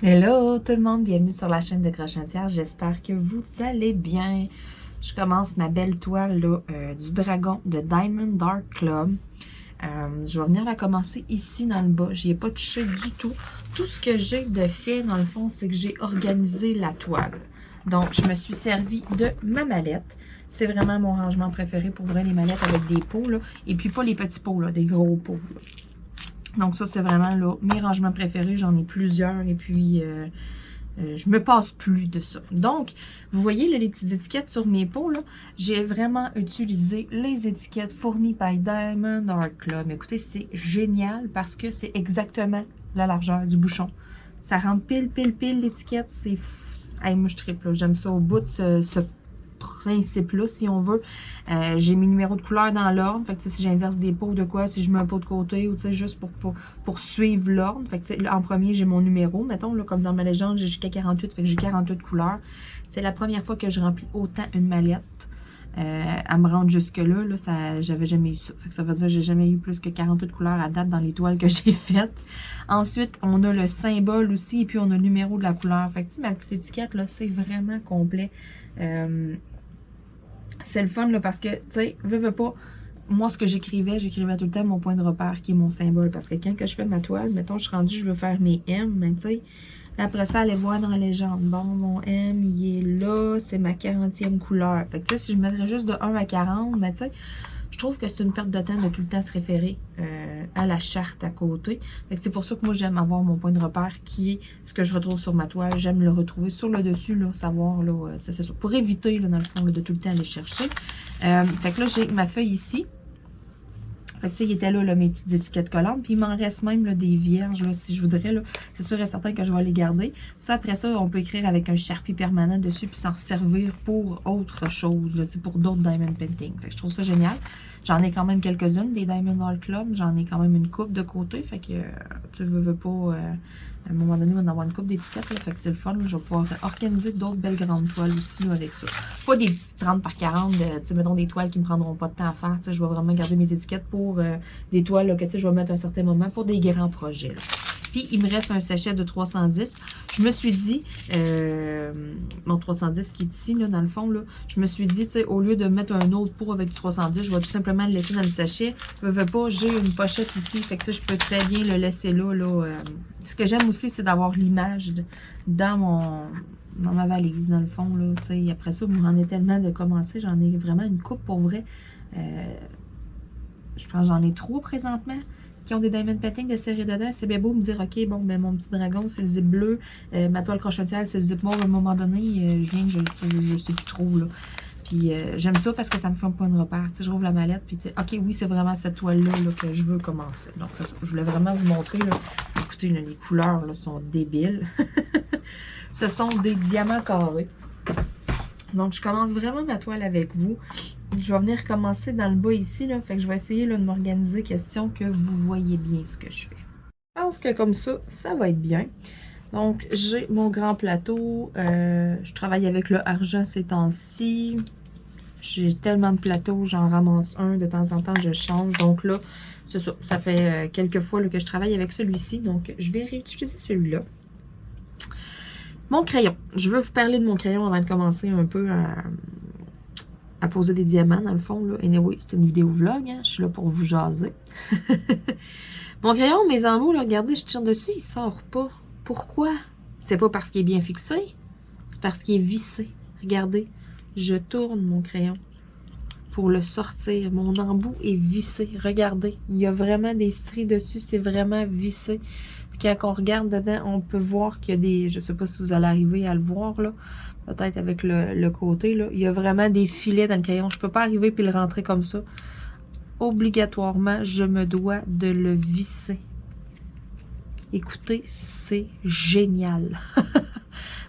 Hello tout le monde, bienvenue sur la chaîne de Crochetière, j'espère que vous allez bien. Je commence ma belle toile là, du dragon de Diamond Dark Club. Je vais venir la commencer ici dans le bas, j'y ai pas touché du tout. Tout ce que j'ai de fait dans le fond, c'est que j'ai organisé la toile. Donc je me suis servi de ma mallette. C'est vraiment mon rangement préféré pour vrai, les mallettes avec des pots là. Et puis pas les petits pots là, des gros pots là. Donc ça, c'est vraiment là, mes rangements préférés. J'en ai plusieurs et puis je me passe plus de ça. Donc, vous voyez là, les petites étiquettes sur mes pots, là, j'ai vraiment utilisé les étiquettes fournies par Diamond Art Club. Écoutez, c'est génial parce que c'est exactement la largeur du bouchon. Ça rentre pile l'étiquette. C'est fou. Hey, moi, je triple. J'aime ça au bout de ce principe-là, si on veut. J'ai mes numéros de couleur dans l'ordre. Fait que si j'inverse des pots de quoi, si je mets un pot de côté ou juste pour suivre l'ordre. Fait que en premier, j'ai mon numéro. Mettons, là, comme dans ma légende, j'ai jusqu'à 48. Fait que j'ai 48 couleurs. C'est la première fois que je remplis autant une mallette. À me rendre jusque-là, là, j'avais jamais eu ça. Fait que ça veut dire que j'ai jamais eu plus que 48 couleurs à date dans les toiles que j'ai faites. Ensuite, on a le symbole aussi, et puis on a le numéro de la couleur. Fait que ma petite étiquette, là, c'est vraiment complet. C'est le fun, là, parce que, tu sais, veux pas, moi, ce que j'écrivais tout le temps mon point de repère, qui est mon symbole. Parce que quand que je fais ma toile, mettons, je suis rendue, je veux faire mes M, mais tu sais, après ça, allez voir dans la légende. Bon, mon M, il est là, c'est ma 40e couleur. Fait que, tu sais, si je mettrais juste de 1 à 40, mais tu sais, je trouve que c'est une perte de temps de tout le temps se référer à la charte à côté. C'est pour ça que moi, j'aime avoir mon point de repère qui est ce que je retrouve sur ma toile. J'aime le retrouver sur le dessus, là, savoir, là, c'est ça, pour éviter, là, dans le fond, là, de tout le temps aller chercher. Fait que là, j'ai ma feuille ici. Fait que, tu sais, il était là, mes petites étiquettes collantes. Puis, il m'en reste même là, des vierges, là, si je voudrais. Là, c'est sûr et certain que je vais les garder. Ça, après ça, on peut écrire avec un Sharpie permanent dessus puis s'en servir pour autre chose, là, pour d'autres Diamond Painting. Fait que je trouve ça génial. J'en ai quand même quelques-unes, des Diamond Art Club. J'en ai quand même une coupe de côté. Fait que, tu veux pas... à un moment donné, on va avoir une coupe d'étiquettes. Fait que c'est le fun. Là, je vais pouvoir organiser d'autres belles grandes toiles aussi là, avec ça. Pas des petites 30 par 40, mettons des toiles qui ne me prendront pas de temps à faire. Je vais vraiment garder mes étiquettes pour des toiles là, que je vais mettre à un certain moment pour des grands projets. Là. Puis, il me reste un sachet de 310. Je me suis dit, mon 310 qui est ici, là, dans le fond, là, je me suis dit, tu sais, au lieu de mettre un autre pot avec du 310, je vais tout simplement le laisser dans le sachet. Je ne veux pas, j'ai une pochette ici, fait que ça, je peux très bien le laisser là. Ce que j'aime aussi, c'est d'avoir l'image dans ma valise, dans le fond, là, tu sais. Après ça, vous m'en est tellement de commencer, j'en ai vraiment une coupe pour vrai. Je pense que j'en ai 3 présentement qui ont des diamond painting de série dedans. C'est bien beau me dire, OK, bon, ben mon petit dragon, c'est le zip bleu. Ma toile crochetière, c'est le zip mauve. À un moment donné, je viens que je sais plus trop, là. Puis j'aime ça parce que ça me fait un point de repère. Tu sais, je rouvre la mallette, puis tu sais, OK, oui, c'est vraiment cette toile-là là, que je veux commencer. Donc, ça, je voulais vraiment vous montrer, là. Écoutez, là, les couleurs, là, sont débiles. Ce sont des diamants carrés. Donc, je commence vraiment ma toile avec vous. Je vais venir commencer dans le bas ici, là. Fait que je vais essayer là, de m'organiser, question que vous voyez bien ce que je fais. Je pense que comme ça, ça va être bien. Donc, j'ai mon grand plateau. Je travaille avec le argent ces temps-ci. J'ai tellement de plateaux, j'en ramasse un. De temps en temps, je change. Donc là, c'est ça. Ça fait quelques fois là, que je travaille avec celui-ci. Donc, je vais réutiliser celui-là. Mon crayon. Je veux vous parler de mon crayon avant de commencer un peu à poser des diamants, dans le fond. Là. Anyway, c'est une vidéo vlog. Hein? Je suis là pour vous jaser. Mon crayon, mes embouts, là, regardez, je tire dessus, il sort pas. Pourquoi? C'est pas parce qu'il est bien fixé. C'est parce qu'il est vissé. Regardez, je tourne mon crayon pour le sortir. Mon embout est vissé. Regardez, il y a vraiment des stries dessus. C'est vraiment vissé. Quand on regarde dedans, on peut voir qu'il y a des... Je sais pas si vous allez arriver à le voir, là. Peut-être avec le côté, là. Il y a vraiment des filets dans le crayon. Je peux pas arriver puis le rentrer comme ça. Obligatoirement, je me dois de le visser. Écoutez, c'est génial.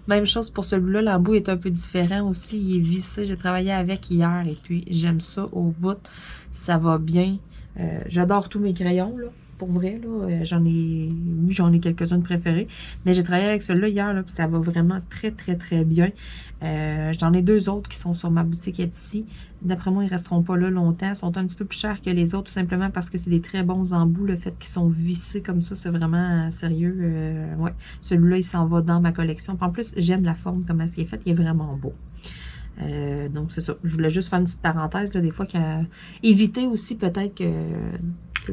Même chose pour celui-là. L'embout est un peu différent aussi. Il est vissé. J'ai travaillé avec hier et puis j'aime ça au bout. Ça va bien. J'adore tous mes crayons, là. pour vrai, là, j'en ai quelques-uns de préférés. Mais j'ai travaillé avec celui-là hier, là, puis ça va vraiment très, très, très bien. J'en ai 2 autres qui sont sur ma boutique Etsy. D'après moi, ils resteront pas là longtemps. Ils sont un petit peu plus chers que les autres, tout simplement parce que c'est des très bons embouts. Le fait qu'ils sont vissés comme ça, c'est vraiment sérieux. Ouais. Celui-là, il s'en va dans ma collection. Puis en plus, j'aime la forme, comment c'est fait. Il est vraiment beau. Donc, c'est ça. Je voulais juste faire une petite parenthèse, là, des fois, éviter aussi peut-être que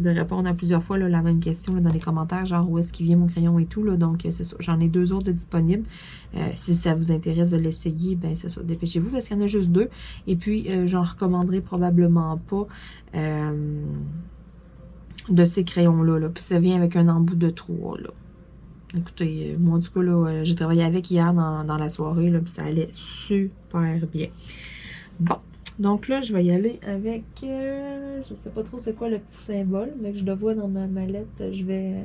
de répondre à plusieurs fois là, la même question là, dans les commentaires, genre où est-ce qu'il vient mon crayon et tout. Là, donc, c'est ça. J'en ai 2 autres de disponibles. Si ça vous intéresse de l'essayer, ben c'est ça. Dépêchez-vous parce qu'il y en a juste 2. Et puis, j'en recommanderai probablement pas de ces crayons-là. Là. Puis, ça vient avec un embout de 3, là. Écoutez, moi, du coup, là, j'ai travaillé avec hier dans la soirée, là, puis ça allait super bien. Bon, donc là, je vais y aller avec, je sais pas trop c'est quoi le petit symbole, mais que je le vois dans ma mallette, je vais...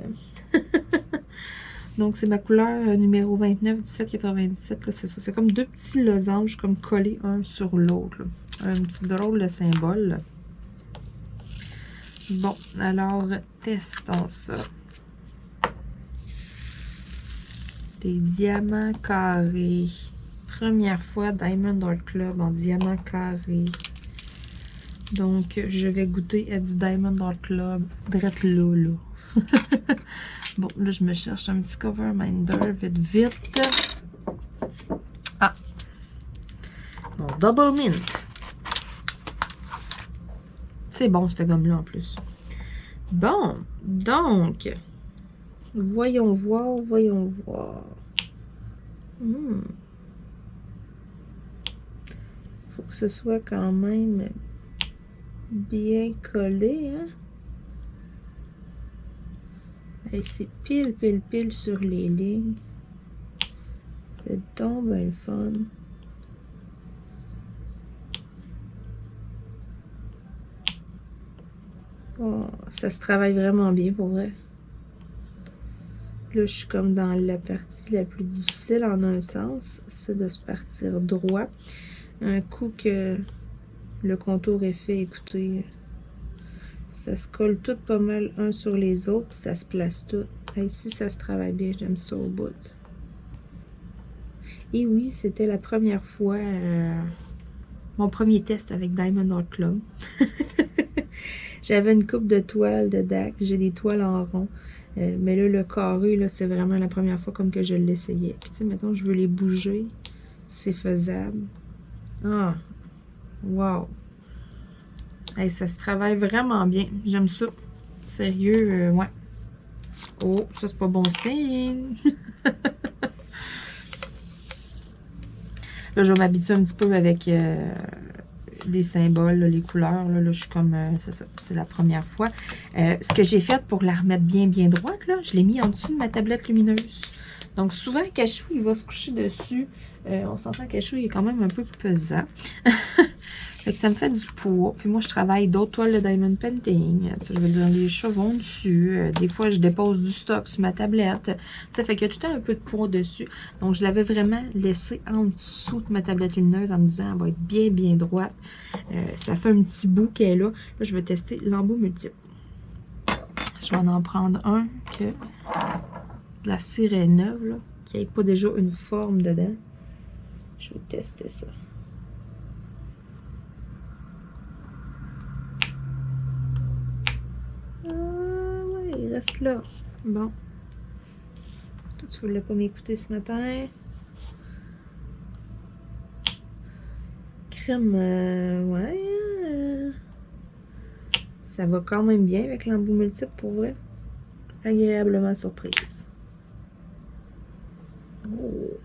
Donc, c'est ma couleur numéro 29, 1797, là, c'est ça. C'est comme 2 petits losanges, comme collés un sur l'autre. Un petit drôle de symbole. Là. Bon, alors, testons ça. Des diamants carrés. Première fois Diamond Art Club en diamant carré. Donc, je vais goûter à du Diamond Art Club. Drette là. Bon, là, je me cherche un petit cover minder. Vite. Ah! Mon Double Mint. C'est bon, cette gomme-là, en plus. Bon, donc... Voyons voir. Faut que ce soit quand même bien collé, hein? Et c'est pile sur les lignes. C'est donc bien le fun. Oh, ça se travaille vraiment bien pour vrai. Là, je suis comme dans la partie la plus difficile en un sens, c'est de se partir droit. Un coup que le contour est fait, écoutez, ça se colle tout pas mal un sur les autres, puis ça se place tout. Et ici, ça se travaille bien, j'aime ça au bout. Et oui, c'était la première fois, mon premier test avec Diamond Art Club. J'avais une coupe de toiles de DAC, j'ai des toiles en rond. Mais là, le carré, là, c'est vraiment la première fois comme que je l'essayais. Puis, tu sais, mettons, je veux les bouger. C'est faisable. Ah! Wow! Hey, ça se travaille vraiment bien. J'aime ça. Sérieux, ouais. Oh, ça, c'est pas bon signe. Là, je vais m'habituer un petit peu avec les symboles, là, les couleurs. Là, je suis comme... c'est ça, c'est la première fois. Ce que j'ai fait pour la remettre bien droite, là, je l'ai mis en dessous de ma tablette lumineuse. Donc, souvent, Cachou, il va se coucher dessus. On s'entend que Cachou, il est quand même un peu pesant. Fait que ça me fait du poids. Puis moi, je travaille d'autres toiles de Diamond Painting. Je veux dire, les chats vont dessus. Des fois, je dépose du stock sur ma tablette. Ça fait qu'il y a tout le temps un peu de poids dessus. Donc, je l'avais vraiment laissé en dessous de ma tablette lumineuse en me disant, elle va être bien droite. Ça fait un petit bout qu'elle est là. Là, je vais tester l'embout multiple. Je vais en prendre un que de la cire est neuve, là, qui n'ait pas déjà une forme dedans. Je vais tester ça. Il reste là. Bon. Toi, tu voulais pas m'écouter ce matin. Crème, ouais. Ça va quand même bien avec l'embout multiple, pour vrai. Agréablement surprise. Oh.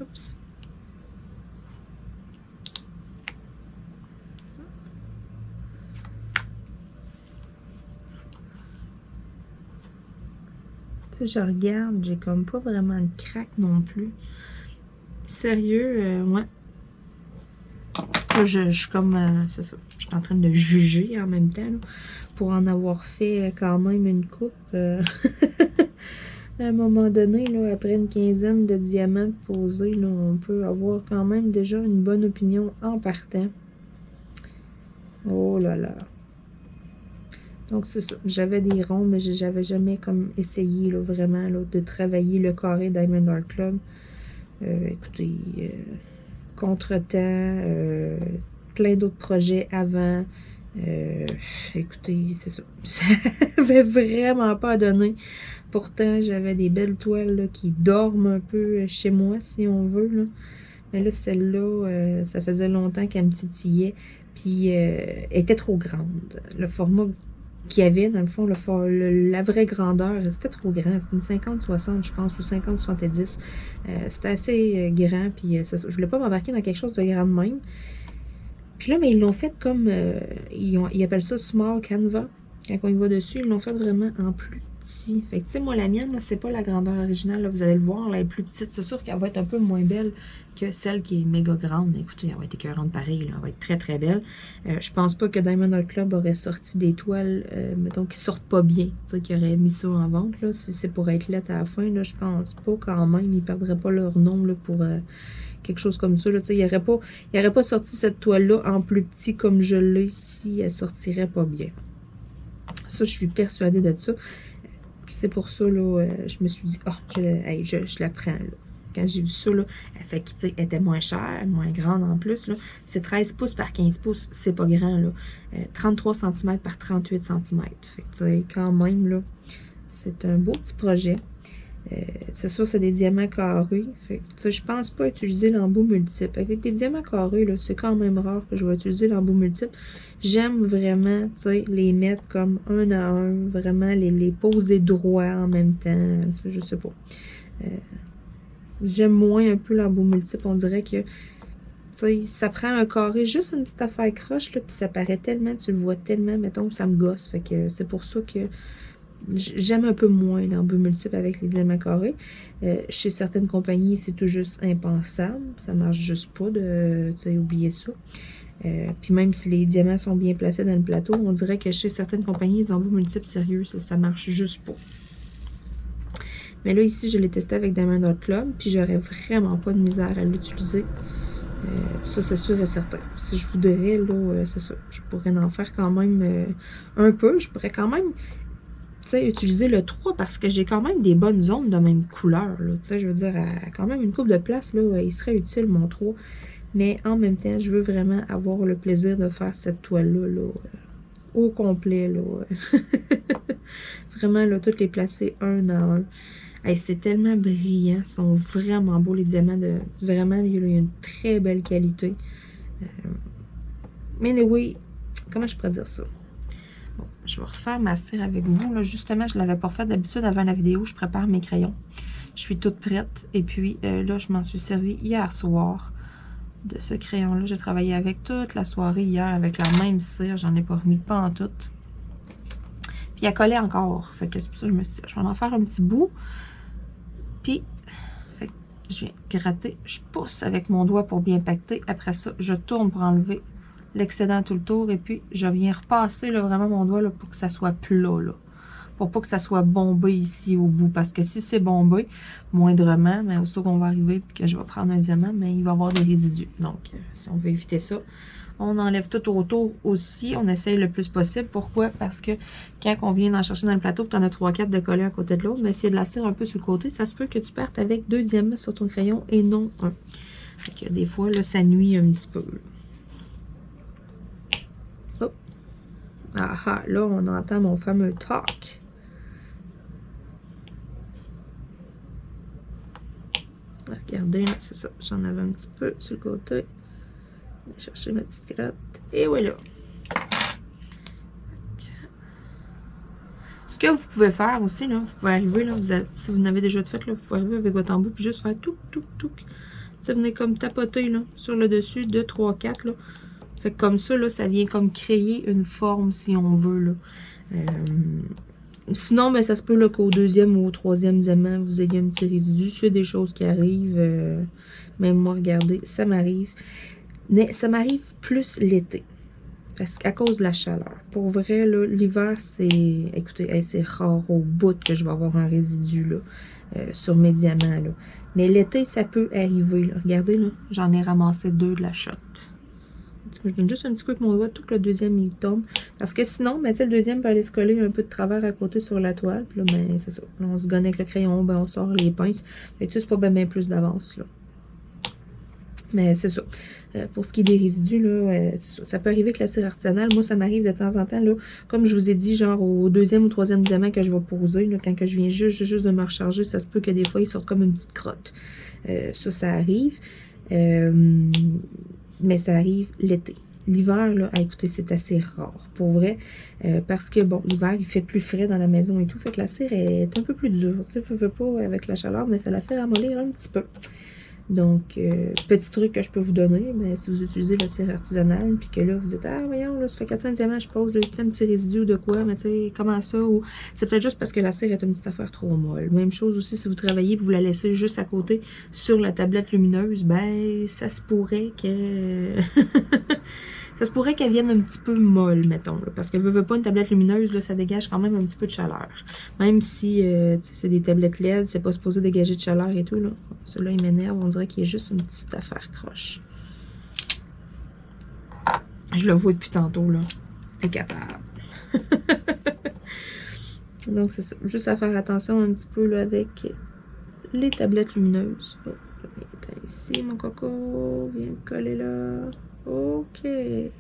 Oups. Je regarde, j'ai comme pas vraiment de craque non plus. Sérieux, ouais. Là, je suis comme, c'est ça, je suis en train de juger en même temps, là, pour en avoir fait quand même une coupe. À un moment donné, là, après une quinzaine de diamants posés, là, on peut avoir quand même déjà une bonne opinion en partant. Oh là là. Donc, c'est ça. J'avais des ronds, mais j'avais jamais comme essayé, là, vraiment, là, de travailler le carré Diamond Art Club. Écoutez, contretemps, plein d'autres projets avant. Écoutez, c'est ça. Ça avait vraiment pas donné. Pourtant, j'avais des belles toiles là, qui dorment un peu chez moi, si on veut. Là. Mais là, celle-là, ça faisait longtemps qu'elle me titillait. Puis, elle était trop grande. Le format qu'il y avait, dans le fond, la vraie grandeur, c'était trop grand. C'était une 50-60, je pense, ou 50-70. C'était assez grand. Puis, je voulais pas m'embarquer dans quelque chose de grand de même. Puis là, mais ils l'ont fait comme, ils appellent ça Small Canva. Quand on y va dessus, ils l'ont fait vraiment en plus petit. Fait que, tu sais, moi, la mienne, c'est pas la grandeur originale. Là, vous allez le voir, là, elle est plus petite. C'est sûr qu'elle va être un peu moins belle que celle qui est méga grande. Écoutez, elle va être écœurante pareil. Là, elle va être très, très belle. Je pense pas que Diamond Art Club aurait sorti des toiles, mettons, qui sortent pas bien. Tu sais, qui auraient mis ça en vente, là. Si c'est pour être lettre à la fin, là, je pense pas quand même. Ils perdraient pas leur nom, là, pour... quelque chose comme ça. Là, il n'aurait pas sorti cette toile-là en plus petit comme je l'ai si elle sortirait pas bien. Ça, je suis persuadée de ça. C'est pour ça, là, je me suis dit, je la prends, là. Quand j'ai vu ça, là, elle était moins chère, moins grande en plus, là. C'est 13 pouces par 15 pouces, c'est pas grand, là. 33 cm par 38 cm. Fait que, tu sais, quand même, là, c'est un beau petit projet. C'est sûr, c'est des diamants carrés. Fait que, je pense pas utiliser l'embout multiple. Avec des diamants carrés, c'est quand même rare que je vais utiliser l'embout multiple. J'aime vraiment, les mettre comme un à un, vraiment les poser droit en même temps. Je sais pas. J'aime moins un peu l'embout multiple. On dirait que ça prend un carré, juste une petite affaire croche, là, puis ça paraît tellement, tu le vois tellement, mettons, que ça me gosse. Fait que c'est pour ça que j'aime un peu moins l'embout multiple avec les diamants carrés. Chez certaines compagnies, c'est tout juste impensable. Ça marche juste pas de, oublier ça. Puis même si les diamants sont bien placés dans le plateau, on dirait que chez certaines compagnies, les embouts multiples sérieux, ça marche juste pas. Mais là, ici, je l'ai testé avec Diamond Art Club, puis j'aurais vraiment pas de misère à l'utiliser. Ça, c'est sûr et certain. Si je voudrais, là, c'est ça. Je pourrais en faire quand même un peu. Je pourrais quand même utiliser le 3 parce que j'ai quand même des bonnes zones de même couleur. Là, je veux dire, à quand même une coupe de place, là, il serait utile mon 3. Mais en même temps, je veux vraiment avoir le plaisir de faire cette toile-là là, au complet. Là. Vraiment, là, toutes les placer un à un. Hey, c'est tellement brillant. Ils sont vraiment beaux, les diamants. Vraiment, il y a une très belle qualité. Mais anyway, comment je pourrais dire ça? Bon, je vais refaire ma cire avec vous. Là, justement, je ne l'avais pas fait d'habitude avant la vidéo. Je prépare mes crayons. Je suis toute prête. Et puis, là, je m'en suis servi hier soir de ce crayon-là. J'ai travaillé avec toute la soirée hier avec la même cire. J'en ai pas remis pas en tout. Puis, elle collait encore. Fait que c'est pour ça que je me suis dit, je vais en faire un petit bout. Puis, fait que je viens gratter. Je pousse avec mon doigt pour bien pacter. Après ça, je tourne pour enlever l'excédent tout le tour. Et puis, je viens repasser là, vraiment mon doigt là, pour que ça soit plat. Là. Pour pas que ça soit bombé ici au bout. Parce que si c'est bombé, moindrement, mais aussitôt qu'on va arriver et que je vais prendre un diamant, mais il va y avoir des résidus. Donc, si on veut éviter ça, on enlève tout autour aussi. On essaye le plus possible. Pourquoi? Parce que quand on vient d'en chercher dans le plateau, tu en as 3-4 de collés à côté de l'autre, mais s'il y a de la cire un peu sur le côté, ça se peut que tu partes avec 2 diamants sur ton crayon et non un. Fait que des fois, là, ça nuit un petit peu. Hop. Ah, là, on entend mon fameux talk. Regardez, là, c'est ça. J'en avais un petit peu sur le côté. Je vais chercher ma petite crotte. Et voilà. Ce que vous pouvez faire aussi, là, vous pouvez arriver, là, si vous n'avez déjà fait, là, vous pouvez arriver avec votre embout puis juste faire tout. Ça venez comme tapoter là, sur le dessus de 3-4. Là. Fait que comme ça, là, ça vient comme créer une forme si on veut. Là. Sinon, ben, ça se peut qu'au 2e ou au 3e diamant, vous ayez un petit résidu. C'est des choses qui arrivent. Même moi, regardez, ça m'arrive. Mais ça m'arrive plus l'été. Parce qu'à cause de la chaleur. Pour vrai, l'hiver, c'est... Écoutez, c'est rare au bout que je vais avoir un résidu là, sur mes diamants. Là. Mais l'été, ça peut arriver. Là. Regardez, là, j'en ai ramassé 2 de la shot. Je donne juste un petit coup avec mon doigt, tout que le deuxième, il tombe. Parce que sinon, ben, le deuxième va aller se coller un peu de travers à côté sur la toile. Puis là, ben, c'est ça. Là, on se gonne avec le crayon, ben, on sort les pinces. Fait que c'est pas bien plus d'avance, là. Mais c'est ça. Pour ce qui est des résidus, là, c'est ça. Ça peut arriver que la cire artisanale, moi, ça m'arrive de temps en temps, là, comme je vous ai dit, genre au deuxième ou troisième diamant que je vais poser, là, quand que je viens juste de me recharger, ça se peut que des fois, il sorte comme une petite crotte. Ça arrive. Mais ça arrive l'été. L'hiver, là, écoutez, c'est assez rare, pour vrai. Parce que, bon, l'hiver, il fait plus frais dans la maison et tout. Fait que la cire est un peu plus dure. Tu sais, je veux pas avec la chaleur, mais ça la fait ramollir un petit peu. Donc, petit truc que je peux vous donner, mais si vous utilisez la cire artisanale, puis que là, vous dites, ah, voyons, là, ça fait 400 diamants, je pose là, un petit résidu de quoi, mais tu sais, comment ça, ou c'est peut-être juste parce que la cire est une petite affaire trop molle. Même chose aussi, si vous travaillez et vous la laissez juste à côté sur la tablette lumineuse, ben, ça se pourrait que... ça se pourrait qu'elle vienne un petit peu molle, mettons, là, parce que veut pas une tablette lumineuse, là, ça dégage quand même un petit peu de chaleur. Même si c'est des tablettes LED, c'est pas supposé dégager de chaleur et tout, là. Celui-là, il m'énerve, on dirait qu'il est juste une petite affaire croche. Je le vois depuis tantôt, là. Incapable. Donc, c'est ça. Juste à faire attention un petit peu, là, avec les tablettes lumineuses. Oh, ici, mon coco. Viens me coller là. OK. Il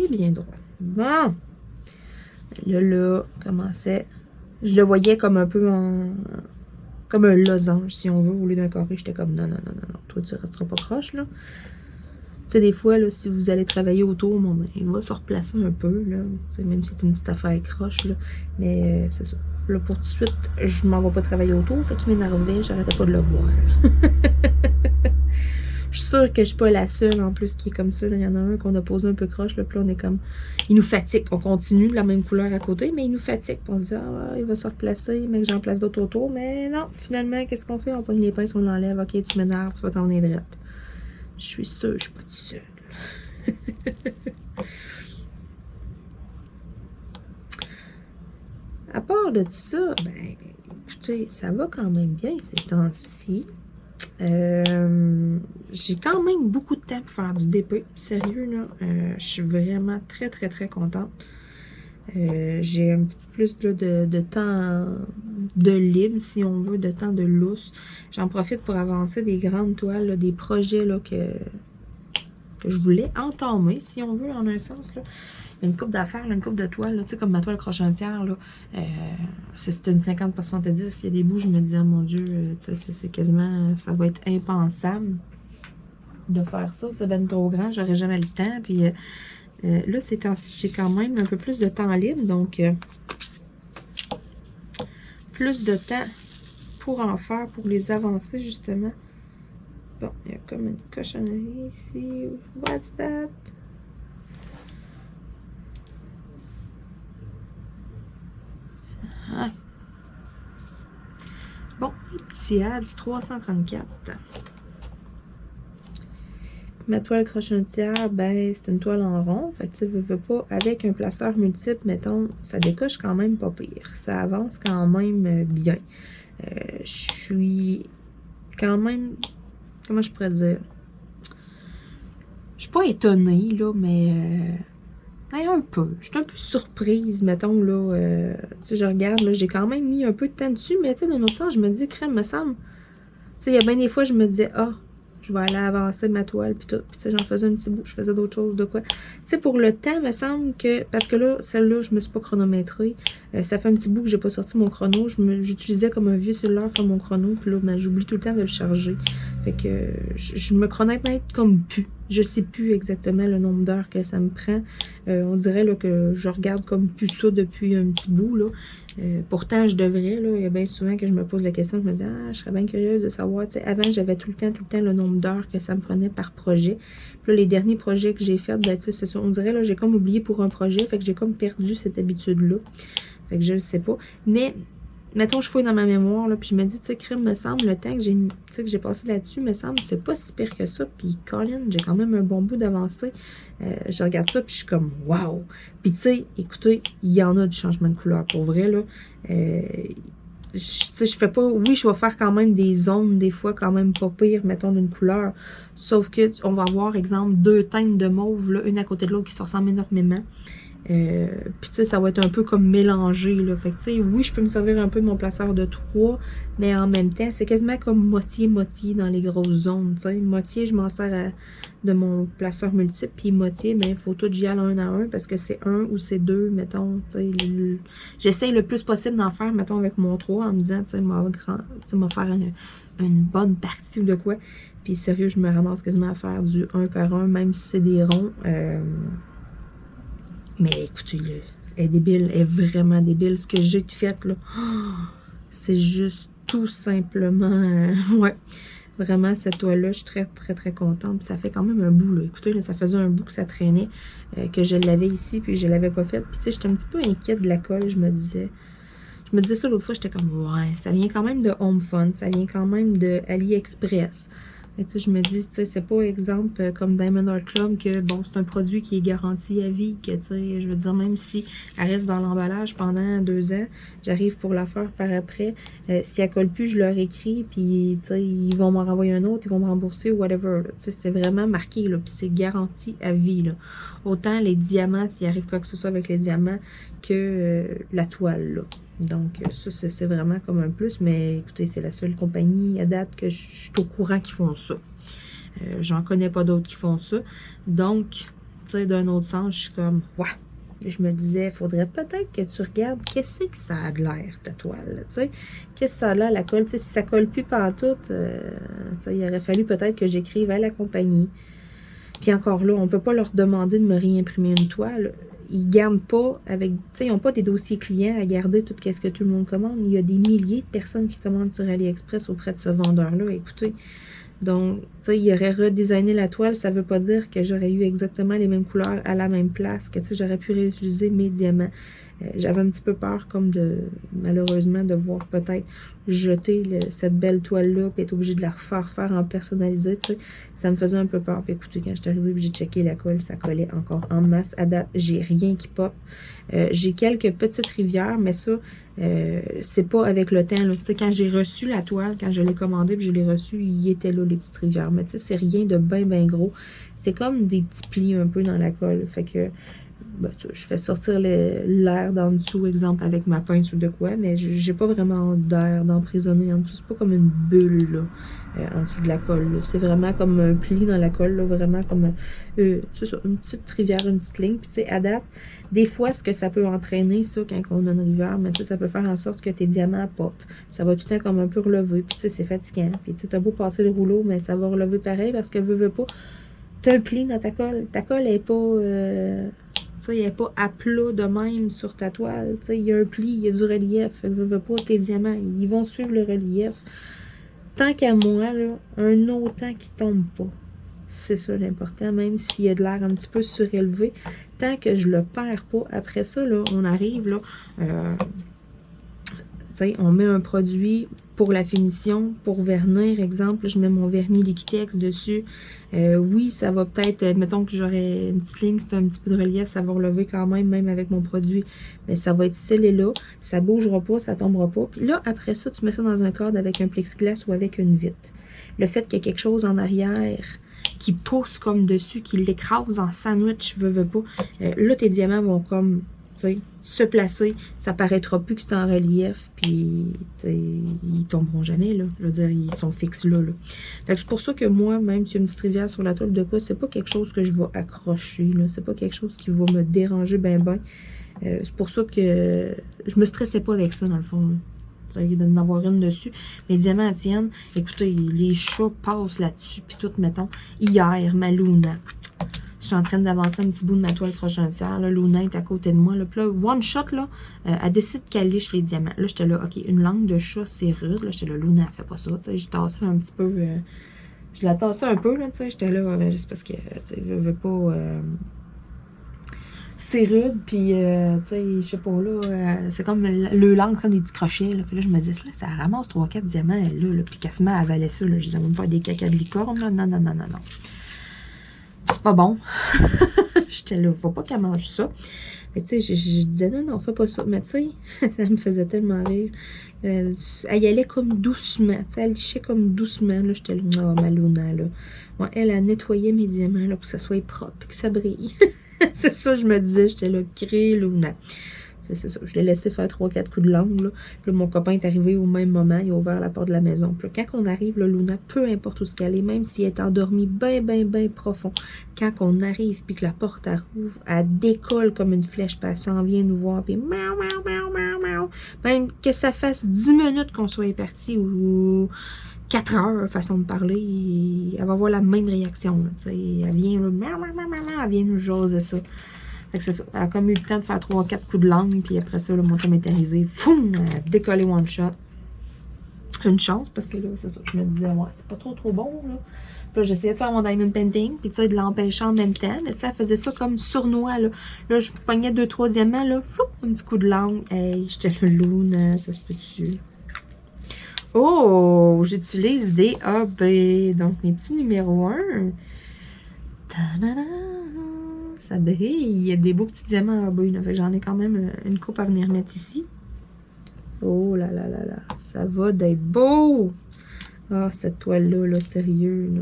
est bien droit. Bon. Là, commençait. Je le voyais comme un peu en... comme un losange, si on veut, au lieu d'un carré. J'étais comme, non, toi, tu resteras pas croche, là. Tu sais, des fois, là, si vous allez travailler autour, bon, ben, il va se replacer un peu, là. Tu sais, même si c'est une petite affaire croche, là. Mais c'est ça. Là, pour tout de suite, je m'en vais pas travailler autour. Fait qu'il m'énervait, j'arrêtais pas de le voir. Je suis sûre que je suis pas la seule, en plus, qui est comme ça. Là. Il y en a un qu'on a posé un peu croche, là, puis là, on est comme... Il nous fatigue. On continue la même couleur à côté, mais il nous fatigue. Puis on dit, ah, il va se replacer, mais que j'en place d'autres autour. Mais non, finalement, qu'est-ce qu'on fait? On prend les pinces, on l'enlève. OK, tu m'énerves, tu vas t'en venir droite. Je suis sûre, je suis pas toute seule. À part de ça, ben, écoutez, ça va quand même bien ces temps-ci. J'ai quand même beaucoup de temps pour faire du DP. Sérieux, là, je suis vraiment très, très, très contente. J'ai un petit peu plus là, de temps de libre, si on veut, de temps de lousse. J'en profite pour avancer des grandes toiles, là, des projets là, que je voulais entamer, si on veut, en un sens. Là. Il y a une coupe d'affaires, une coupe de toiles, tu sais, comme ma toile crochetière, là, c'était une 50/70. Il y a des bouts, je me disais, mon Dieu, c'est quasiment, ça va être impensable de faire ça. C'est bien trop grand, j'aurais jamais le temps. Puis là, ces temps-ci, j'ai quand même un peu plus de temps libre, donc plus de temps pour en faire, pour les avancer, justement. Bon, il y a comme une cochonnerie ici. What's that? Ah. Bon, Ipsia du 334. Ma toile crochetière, ben, c'est une toile en rond. Fait que tu veux pas, avec un placeur multiple, mettons, ça décoche quand même pas pire. Ça avance quand même bien. Je suis quand même, comment je pourrais dire? Je suis pas étonnée, là, mais un peu. Je suis un peu surprise, mettons, là. Tu sais, je regarde, là, j'ai quand même mis un peu de temps dessus, mais tu sais, d'un autre sens, je me dis, crème, me semble. Tu sais, il y a bien des fois, je me disais, ah, je vais aller avancer ma toile, puis tout. Puis, tu sais, j'en faisais un petit bout, je faisais d'autres choses, de quoi. Tu sais, pour le temps, me semble que, parce que là, celle-là, je me suis pas chronométrée. Ça fait un petit bout que j'ai pas sorti mon chrono. J'utilisais comme un vieux cellulaire pour mon chrono, puis là, ben, j'oublie tout le temps de le charger. Fait que, je me chronomètre comme plus. Je sais plus exactement le nombre d'heures que ça me prend. On dirait là, que je regarde comme plus ça depuis un petit bout. Là. Pourtant, je devrais. Là, il y a bien souvent que je me pose la question. Je me dis, ah, je serais bien curieuse de savoir. T'sais, avant, j'avais tout le temps le nombre d'heures que ça me prenait par projet. Puis là, les derniers projets que j'ai faits, ben, c'est ça. On dirait, là, j'ai comme oublié pour un projet. Fait que j'ai comme perdu cette habitude-là. Fait que je le sais pas. Mais... mettons, je fouille dans ma mémoire, là, puis je me dis, tu sais, crème, me semble, le temps que j'ai passé là-dessus, me semble, c'est pas si pire que ça. Puis, Colin, j'ai quand même un bon bout d'avancée. Je regarde ça, puis je suis comme, waouh! Puis, tu sais, écoutez, il y en a du changement de couleur, pour vrai, là. Tu sais, je fais pas, oui, je vais faire quand même des zones, des fois, quand même pas pire, mettons, d'une couleur. Sauf que on va avoir, exemple, 2 teintes de mauve, là, une à côté de l'autre, qui se ressemblent énormément. Puis tu sais, ça va être un peu comme mélangé, là. Fait que tu sais, oui, je peux me servir un peu de mon placeur de 3, mais en même temps, c'est quasiment comme moitié-moitié dans les grosses zones, tu sais. Moitié, je m'en sers de mon placeur multiple, puis moitié, mais il faut tout j'y aille un à un, parce que c'est un ou c'est 2, mettons, tu sais. J'essaye le plus possible d'en faire, mettons, avec mon 3, en me disant, tu sais, m'a faire une bonne partie ou de quoi. Puis sérieux, je me ramasse quasiment à faire du 1 par 1, même si c'est des ronds. Mais écoutez, là, elle est débile, elle est vraiment débile. Ce que j'ai fait, là, c'est juste tout simplement... ouais, vraiment, cette toile-là, je suis très, très, très contente. Puis ça fait quand même un bout, là. Écoutez, là, ça faisait un bout que ça traînait, que je l'avais ici, puis je l'avais pas faite. Puis tu sais, j'étais un petit peu inquiète de la colle, je me disais. Je me disais ça l'autre fois, j'étais comme, ouais, ça vient quand même de Home Fun, ça vient quand même de AliExpress. Et tu sais, je me dis, tu sais, c'est pas exemple comme Diamond Art Club que, bon, c'est un produit qui est garanti à vie, que, tu sais, je veux dire, même si elle reste dans l'emballage pendant 2 ans, j'arrive pour la faire par après. Si elle colle plus, je leur écris, puis, tu sais, ils vont m'en renvoyer un autre, ils vont me rembourser ou whatever. Tu sais, c'est vraiment marqué, là, puis c'est garanti à vie, là. Autant les diamants, s'il arrive quoi que ce soit avec les diamants, que la toile, là. Donc, ça, c'est vraiment comme un plus. Mais écoutez, c'est la seule compagnie à date que je suis au courant qui font ça. J'en connais pas d'autres qui font ça. Donc, tu sais, d'un autre sens, je suis comme, ouais. Je me disais, il faudrait peut-être que tu regardes qu'est-ce que ça a de l'air, ta toile. Tu sais, qu'est-ce que ça a de l'air, la colle. Tu sais, si ça colle plus pantoute, tu sais, il aurait fallu peut-être que j'écrive à la compagnie. Puis encore là, on ne peut pas leur demander de me réimprimer une toile. Ils gardent pas avec, tu sais, ils n'ont pas des dossiers clients à garder tout ce que tout le monde commande. Il y a des milliers de personnes qui commandent sur AliExpress auprès de ce vendeur-là. Écoutez, donc, tu sais, il aurait redesigné la toile. Ça ne veut pas dire que j'aurais eu exactement les mêmes couleurs à la même place, que tu sais, j'aurais pu réutiliser mes diamants. J'avais un petit peu peur, comme de, malheureusement, de voir peut-être jeter cette belle toile-là, puis être obligée de la refaire faire en personnalisé, tu sais. Ça me faisait un peu peur. Puis écoutez, quand je suis arrivée, j'ai checké la colle, ça collait encore en masse. À date, j'ai rien qui pop. J'ai quelques petites rivières, mais ça, c'est pas avec le temps, là. Tu sais, quand j'ai reçu la toile, quand je l'ai commandée, puis je l'ai reçue, il était là, les petites rivières. Mais tu sais, c'est rien de bien, bien gros. C'est comme des petits plis un peu dans la colle. Fait que ben, je fais sortir l'air d'en dessous, exemple, avec ma pince ou de quoi, mais j'ai pas vraiment d'air d'emprisonner en dessous. C'est pas comme une bulle, là, en dessous de la colle. C'est vraiment comme un pli dans la colle, là, vraiment comme c'est ça, une petite rivière, une petite ligne. Puis, tu sais, à date, des fois, ce que ça peut entraîner, ça, quand on a une rivière, mais tu sais, ça peut faire en sorte que tes diamants pop. Ça va tout le temps comme un peu relever. Puis, tu sais, c'est fatigant. Puis, tu sais, t'as beau passer le rouleau, mais ça va relever pareil parce que veux pas. T'as un pli dans ta colle. Ta colle est pas... il n'est pas à plat de même sur ta toile. Il y a un pli, il y a du relief. Veux pas, tes diamants, ils vont suivre le relief. Tant qu'à moi, là, un autant qui ne tombe pas. C'est ça l'important, même s'il y a de l'air un petit peu surélevé. Tant que je le perds pas, après ça, là, on arrive, là, on met un produit pour la finition, pour vernir, exemple, je mets mon vernis Liquitex dessus. Oui, ça va peut-être, mettons que j'aurais une petite ligne, c'est un petit peu de relief, ça va relever quand même avec mon produit. Mais ça va être scellé là, ça bougera pas, ça tombera pas. Puis là, après ça, tu mets ça dans un cadre avec un plexiglas ou avec une vitre. Le fait qu'il y ait quelque chose en arrière qui pousse comme dessus, qui l'écrase en sandwich, veux pas. Là, tes diamants vont comme... se placer, ça paraîtra plus que c'est en relief, puis ils tomberont jamais, là. Je veux dire, ils sont fixes là. Fait que c'est pour ça que moi, même s'il y a une petite rivière sur la toile de quoi, c'est pas quelque chose que je vais accrocher, là. C'est pas quelque chose qui va me déranger ben. C'est pour ça que je me stressais pas avec ça, dans le fond, là. De m'avoir une dessus. Mes diamants tiennent. Écoutez, les chats passent là-dessus, puis tout, mettons. Hier, ma Luna. Je suis en train d'avancer un petit bout de ma toile crochetière. Là, Luna est à côté de moi. Là, puis là, one shot, là, elle décide qu'elle liche les diamants. Là, j'étais là, OK, une langue de chat, c'est rude. Là, j'étais là, Luna, elle fait pas ça. Tu sais, j'ai tassé un petit peu. Je la tassais un peu, là, tu sais. J'étais là, c'est parce que, tu sais, je veux pas. C'est rude, puis, tu sais, je sais pas, là, c'est comme le langue, comme des petits crochets, là. Puis là, je me dis, là, ça ramasse 3-4 diamants, là, puis qu'elle se met à avaler ça, là. Je disais, on va me faire des caca de licorne, là. Non. C'est pas bon. J'étais là, faut pas qu'elle mange ça. Mais tu sais, je disais, non, fais pas ça. Mais tu sais, ça me faisait tellement rire. Elle y allait comme doucement. Tu sais, elle lichait comme doucement. Là, j'étais là, oh, ma Luna, là. Ouais, elle a nettoyé mes diamants, là, pour que ça soit propre et que ça brille. C'est ça, je me disais, j'étais là, crée Luna. C'est ça. Je l'ai laissé faire 3-4 coups de langue. Là. Puis là, mon copain est arrivé au même moment. Il a ouvert la porte de la maison. Puis là, quand on arrive, là, Luna, peu importe où ce qu'elle est, même si elle est endormie bien profond, quand on arrive puis que la porte elle rouvre, elle décolle comme une flèche. Puis elle s'en vient nous voir. Puis miaou, miaou, miaou, miaou, miaou. Même que ça fasse 10 minutes qu'on soit parti ou 4 heures, façon de parler, elle va avoir la même réaction. Là, elle vient, là, miaou, miaou, miaou, miaou, elle vient nous jaser ça. C'est ça. Elle a comme eu le temps de faire 3-4 coups de langue, puis après ça, là, mon chum est arrivé, foum, elle a décollé one shot. Une chance, parce que là, c'est ça, je me disais, ouais, c'est pas trop bon, là. Puis là, j'essayais de faire mon diamond painting, puis tu sais, de l'empêcher en même temps, mais tu sais, elle faisait ça comme sournois, là. Là, je pognais 2-3 diamants, là, flou, un petit coup de langue. Hey, j'étais le Luna, ça se peut dessus. Oh, j'utilise des AB, donc mes petits numéros 1. Ta-da-da! Ça brille. Il y a des beaux petits diamants en bas. J'en ai quand même une coupe à venir mettre ici. Oh là là là là. Ça va d'être beau. Ah, cette toile-là, là, sérieux. Là.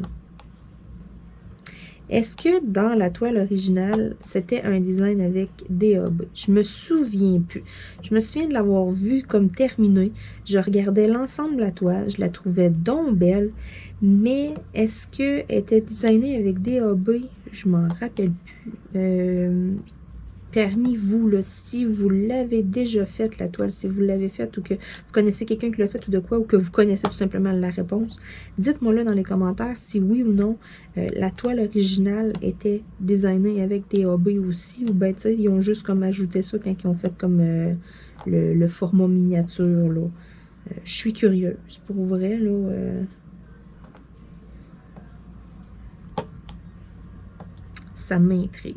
Est-ce que dans la toile originale, c'était un design avec DAB? Je me souviens plus. Je me souviens de l'avoir vue comme terminée. Je regardais l'ensemble de la toile. Je la trouvais donc belle. Mais est-ce qu'elle était designée avec DAB? Je m'en rappelle plus. Parmi vous, là, si vous l'avez déjà faite, la toile, si vous l'avez faite ou que vous connaissez quelqu'un qui l'a fait ou de quoi, ou que vous connaissez tout simplement la réponse, dites-moi là dans les commentaires si oui ou non la toile originale était designée avec des AB aussi, ou bien tu sais, ils ont juste comme ajouté ça quand ils ont fait comme le format miniature, là. Je suis curieuse, pour vrai, là. Ça m'intrigue.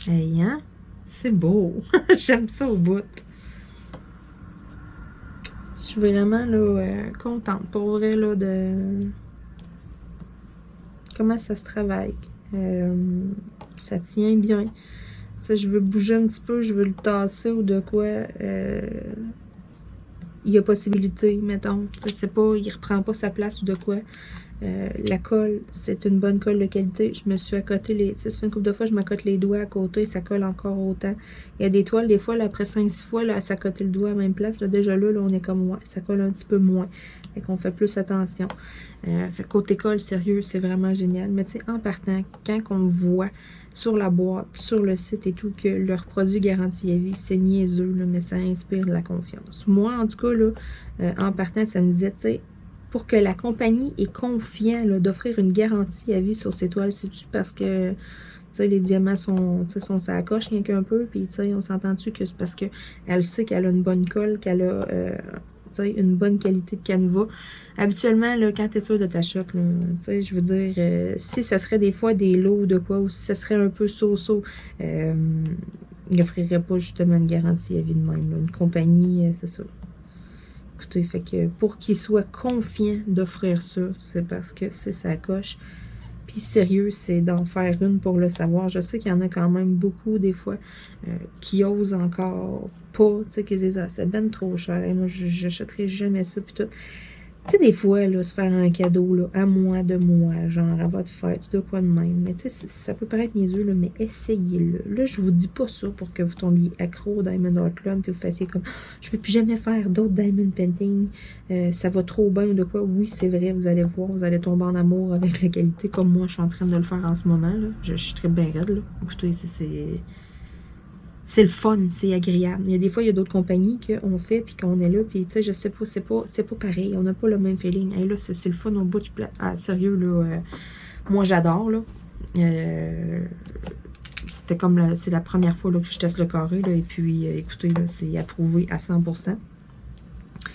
Hey, hein? C'est beau. J'aime ça au bout. Je suis vraiment là, contente pour vrai là, de comment ça se travaille. Ça tient bien. Ça, je veux bouger un petit peu, je veux le tasser ou de quoi. Il y a possibilité, mettons. C'est pas, il reprend pas sa place ou de quoi. La colle, c'est une bonne colle de qualité. Je me suis accoté les... Ça fait une couple de fois, je m'accote les doigts à côté, ça colle encore autant. Il y a des toiles, des fois, là, après 5-6 fois, là, à s'accoter le doigt à la même place. Là, déjà là, on est comme ouais, ça colle un petit peu moins. Fait qu'on fait plus attention. Fait côté colle, sérieux, c'est vraiment génial. Mais tu sais, en partant, quand on voit sur la boîte, sur le site et tout, que leur produit garantie à vie, c'est niaiseux, là, mais ça inspire de la confiance. Moi, en tout cas, là, en partant, ça me disait, tu sais, pour que la compagnie est confiant d'offrir une garantie à vie sur ces toiles, c'est-tu parce que les diamants sont sur la coche rien qu'un peu, puis on s'entend-tu que c'est parce qu'elle sait qu'elle a une bonne colle, qu'elle a une bonne qualité de canevas. Habituellement, là, quand tu es sûr de ta shop, je veux dire, si ce serait des fois des lots de quoi, ou si ce serait un peu so-so, il n'offrirait pas justement une garantie à vie de même. Là. Une compagnie, c'est ça. Écoutez, fait que pour qu'il soit confiant d'offrir ça, c'est parce que c'est sa coche. Puis sérieux, c'est d'en faire une pour le savoir. Je sais qu'il y en a quand même beaucoup, des fois, qui osent encore pas, tu sais, qui disent, ah, c'est ben trop cher, et moi, j'achèterai jamais ça, puis tout. Tu sais, des fois, là, se faire un cadeau, là, à moi, de moi, genre, à votre fête, de quoi de même. Mais tu sais, ça peut paraître niaiseux, là, mais essayez-le. Là, je vous dis pas ça pour que vous tombiez accro au Diamond Art Club, puis vous fassiez comme, je vais plus jamais faire d'autres Diamond Painting, ça va trop bien, de quoi. Oui, c'est vrai, vous allez voir, vous allez tomber en amour avec la qualité, comme moi, je suis en train de le faire en ce moment, là. Je suis très bien raide, là. Écoutez, c'est le fun, c'est agréable. Il y a des fois, il y a d'autres compagnies qu'on fait, puis qu'on est là, puis tu sais, je sais pas, c'est pas pareil. On n'a pas le même feeling. Hey, là, c'est le fun au bout du plat. Ah, sérieux, là, moi, j'adore, là. C'était comme, c'est la première fois là, que je teste le carré, là, et puis, écoutez, là, c'est approuvé à 100%. Puis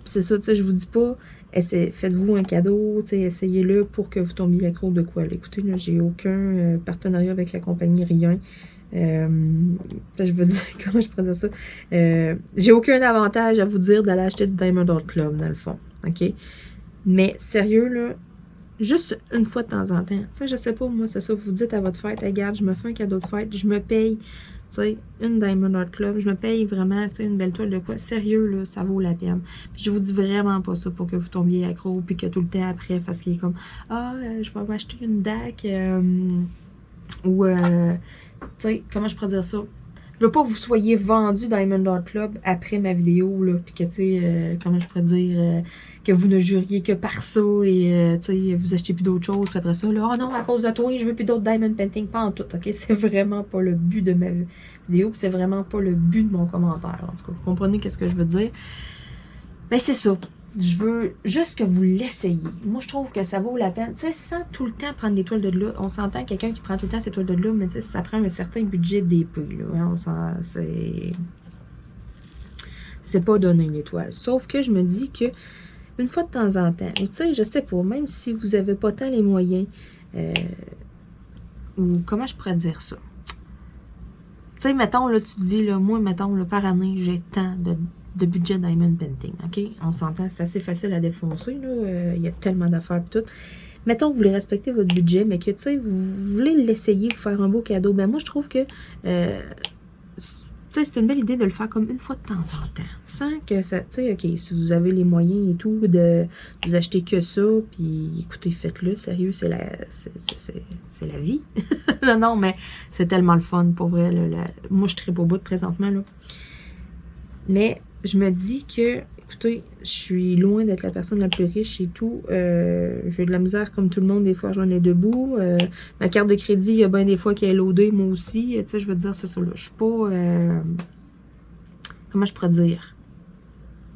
c'est ça, tu sais, je vous dis pas, faites-vous un cadeau, tu sais, essayez-le pour que vous tombiez accro de quoi. Là. Écoutez, là, j'ai aucun partenariat avec la compagnie, rien. Je veux dire, comment je pourrais dire ça? J'ai aucun avantage à vous dire d'aller acheter du Diamond Art Club, dans le fond. OK? Mais sérieux, là, juste une fois de temps en temps. Tu sais, je sais pas, moi, c'est ça, vous dites à votre fête, hey, regarde, je me fais un cadeau de fête, je me paye, tu sais, une Diamond Art Club, je me paye vraiment, tu sais, une belle toile de quoi. Sérieux, là, ça vaut la peine. Puis je vous dis vraiment pas ça pour que vous tombiez accro, puis que tout le temps après, parce qu'il est comme, ah, je vais m'acheter une DAC, ou, tu sais, comment je pourrais dire ça? Je veux pas que vous soyez vendu Diamond Art Club après ma vidéo, là, puis que, tu sais, comment je pourrais dire, que vous ne juriez que par ça, et, tu sais, vous achetez plus d'autres choses, puis après ça, là, oh non, à cause de toi, je veux plus d'autres Diamond Painting, pas en tout, ok? C'est vraiment pas le but de ma vidéo, puis c'est vraiment pas le but de mon commentaire, en tout cas, vous comprenez qu'est-ce que je veux dire? Ben, c'est ça. Je veux juste que vous l'essayiez. Moi, je trouve que ça vaut la peine. Tu sais, sans tout le temps prendre des toiles de là. On s'entend quelqu'un qui prend tout le temps ses toiles de là, mais tu sais, ça prend un certain budget d'épée, là. Hein, c'est pas donné une étoile. Sauf que je me dis que une fois de temps en temps, tu sais, je sais pas, même si vous avez pas tant les moyens, ou comment je pourrais dire ça? Tu sais, mettons, là, tu te dis, là, moi, mettons, là, par année, j'ai tant de budget Diamond Painting, ok? On s'entend, c'est assez facile à défoncer, là. Il y a tellement d'affaires et tout. Mettons que vous voulez respecter votre budget, mais que, tu sais, vous voulez l'essayer, vous faire un beau cadeau. Ben moi, je trouve que, tu sais, c'est une belle idée de le faire comme une fois de temps en temps. Sans que ça, tu sais, ok, si vous avez les moyens et tout, de vous acheter que ça, puis écoutez, faites-le, sérieux, c'est la vie. Non, non, mais c'est tellement le fun, pour vrai. Là, moi, je tripe au bout de présentement, là. Mais je me dis que, écoutez, je suis loin d'être la personne la plus riche et tout. J'ai de la misère comme tout le monde, des fois, j'en ai debout. Ma carte de crédit, il y a bien des fois qu'elle est loadée, moi aussi. Tu sais, je veux dire, c'est ça, là. Je suis pas... comment je pourrais dire?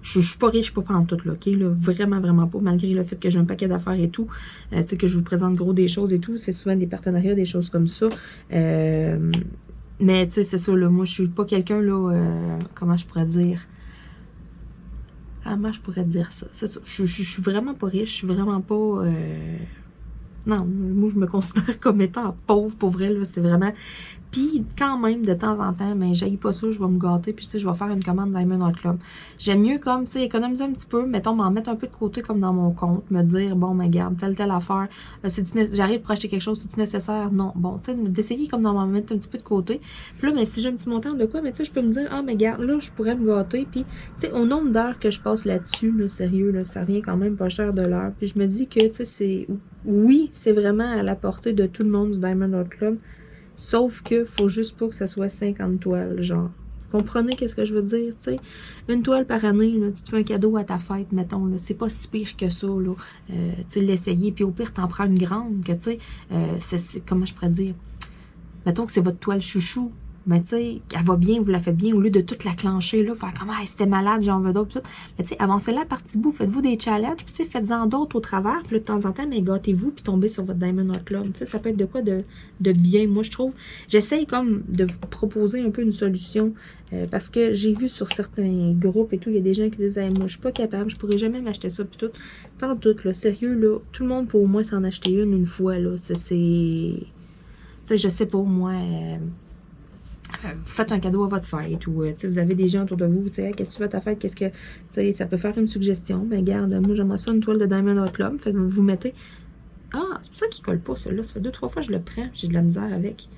Je suis pas riche, pas en tout, là, ok? Là, vraiment, vraiment pas, malgré le fait que j'ai un paquet d'affaires et tout. Tu sais, que je vous présente gros des choses et tout. C'est souvent des partenariats, des choses comme ça. Mais, tu sais, c'est ça, là, moi, je suis pas quelqu'un, là, comment je pourrais dire? Comment je pourrais dire ça? C'est ça, je suis vraiment pas riche, je suis vraiment pas... Non, moi, je me considère comme étant pauvre, pour vrai, là, c'est vraiment... Puis, quand même, de temps en temps, ben, j'haïs pas ça, je vais me gâter, puis, tu sais, je vais faire une commande Diamond Art Club. J'aime mieux, comme, tu sais, économiser un petit peu, mettons, m'en mettre un peu de côté, comme dans mon compte, me dire, bon, mais garde, telle affaire, j'arrive pour acheter quelque chose, c'est-tu nécessaire? Non. Bon, tu sais, d'essayer, comme, d'en mettre un petit peu de côté. Puis là, mais si j'ai un petit montant de quoi, mais tu sais, je peux me dire, ah, mais garde, là, je pourrais me gâter, puis, tu sais, au nombre d'heures que je passe là-dessus, là, sérieux, là, ça revient quand même pas cher de l'heure. Puis je me dis que, tu sais, c'est... Oui, c'est vraiment à la portée de tout le monde du Diamond Art Club. Sauf que faut juste pas que ça soit 50 toiles, genre. Vous comprenez qu'est-ce que je veux dire, tu sais? Une toile par année, là, tu te fais un cadeau à ta fête, mettons, là. C'est pas si pire que ça, là. Tu sais, l'essayer. Puis au pire, t'en prends une grande, que, tu sais, comment je pourrais dire? Mettons que c'est votre toile chouchou. Mais tu sais, elle va bien, vous la faites bien, au lieu de toute la clencher, là, faire comme, ah, c'était malade, j'en veux d'autres, tout. Mais tu sais, avancez-la par petits bouts, faites-vous des challenges, puis tu sais, faites-en d'autres au travers, puis de temps en temps, mais gâtez-vous, puis tombez sur votre Diamond Art Club. Tu sais, ça peut être de quoi de bien, moi, je trouve. J'essaye comme de vous proposer un peu une solution, parce que j'ai vu sur certains groupes et tout, il y a des gens qui disent, hey, moi, je suis pas capable, je pourrais jamais m'acheter ça, puis tout. Pas tout, là, sérieux, là, tout le monde peut au moins s'en acheter une fois, là. Tu sais, je sais pas, moi... faites un cadeau à votre fête ou vous avez des gens autour de vous, qu'est-ce que tu veux à ta fête, qu'est-ce que ça peut faire une suggestion, mais regarde, moi j'aimerais ça une toile de Diamond Art Club, fait que vous mettez, ah, c'est pour ça qu'il colle pas celui-là, ça fait 2-3 fois que je le prends, j'ai de la misère avec.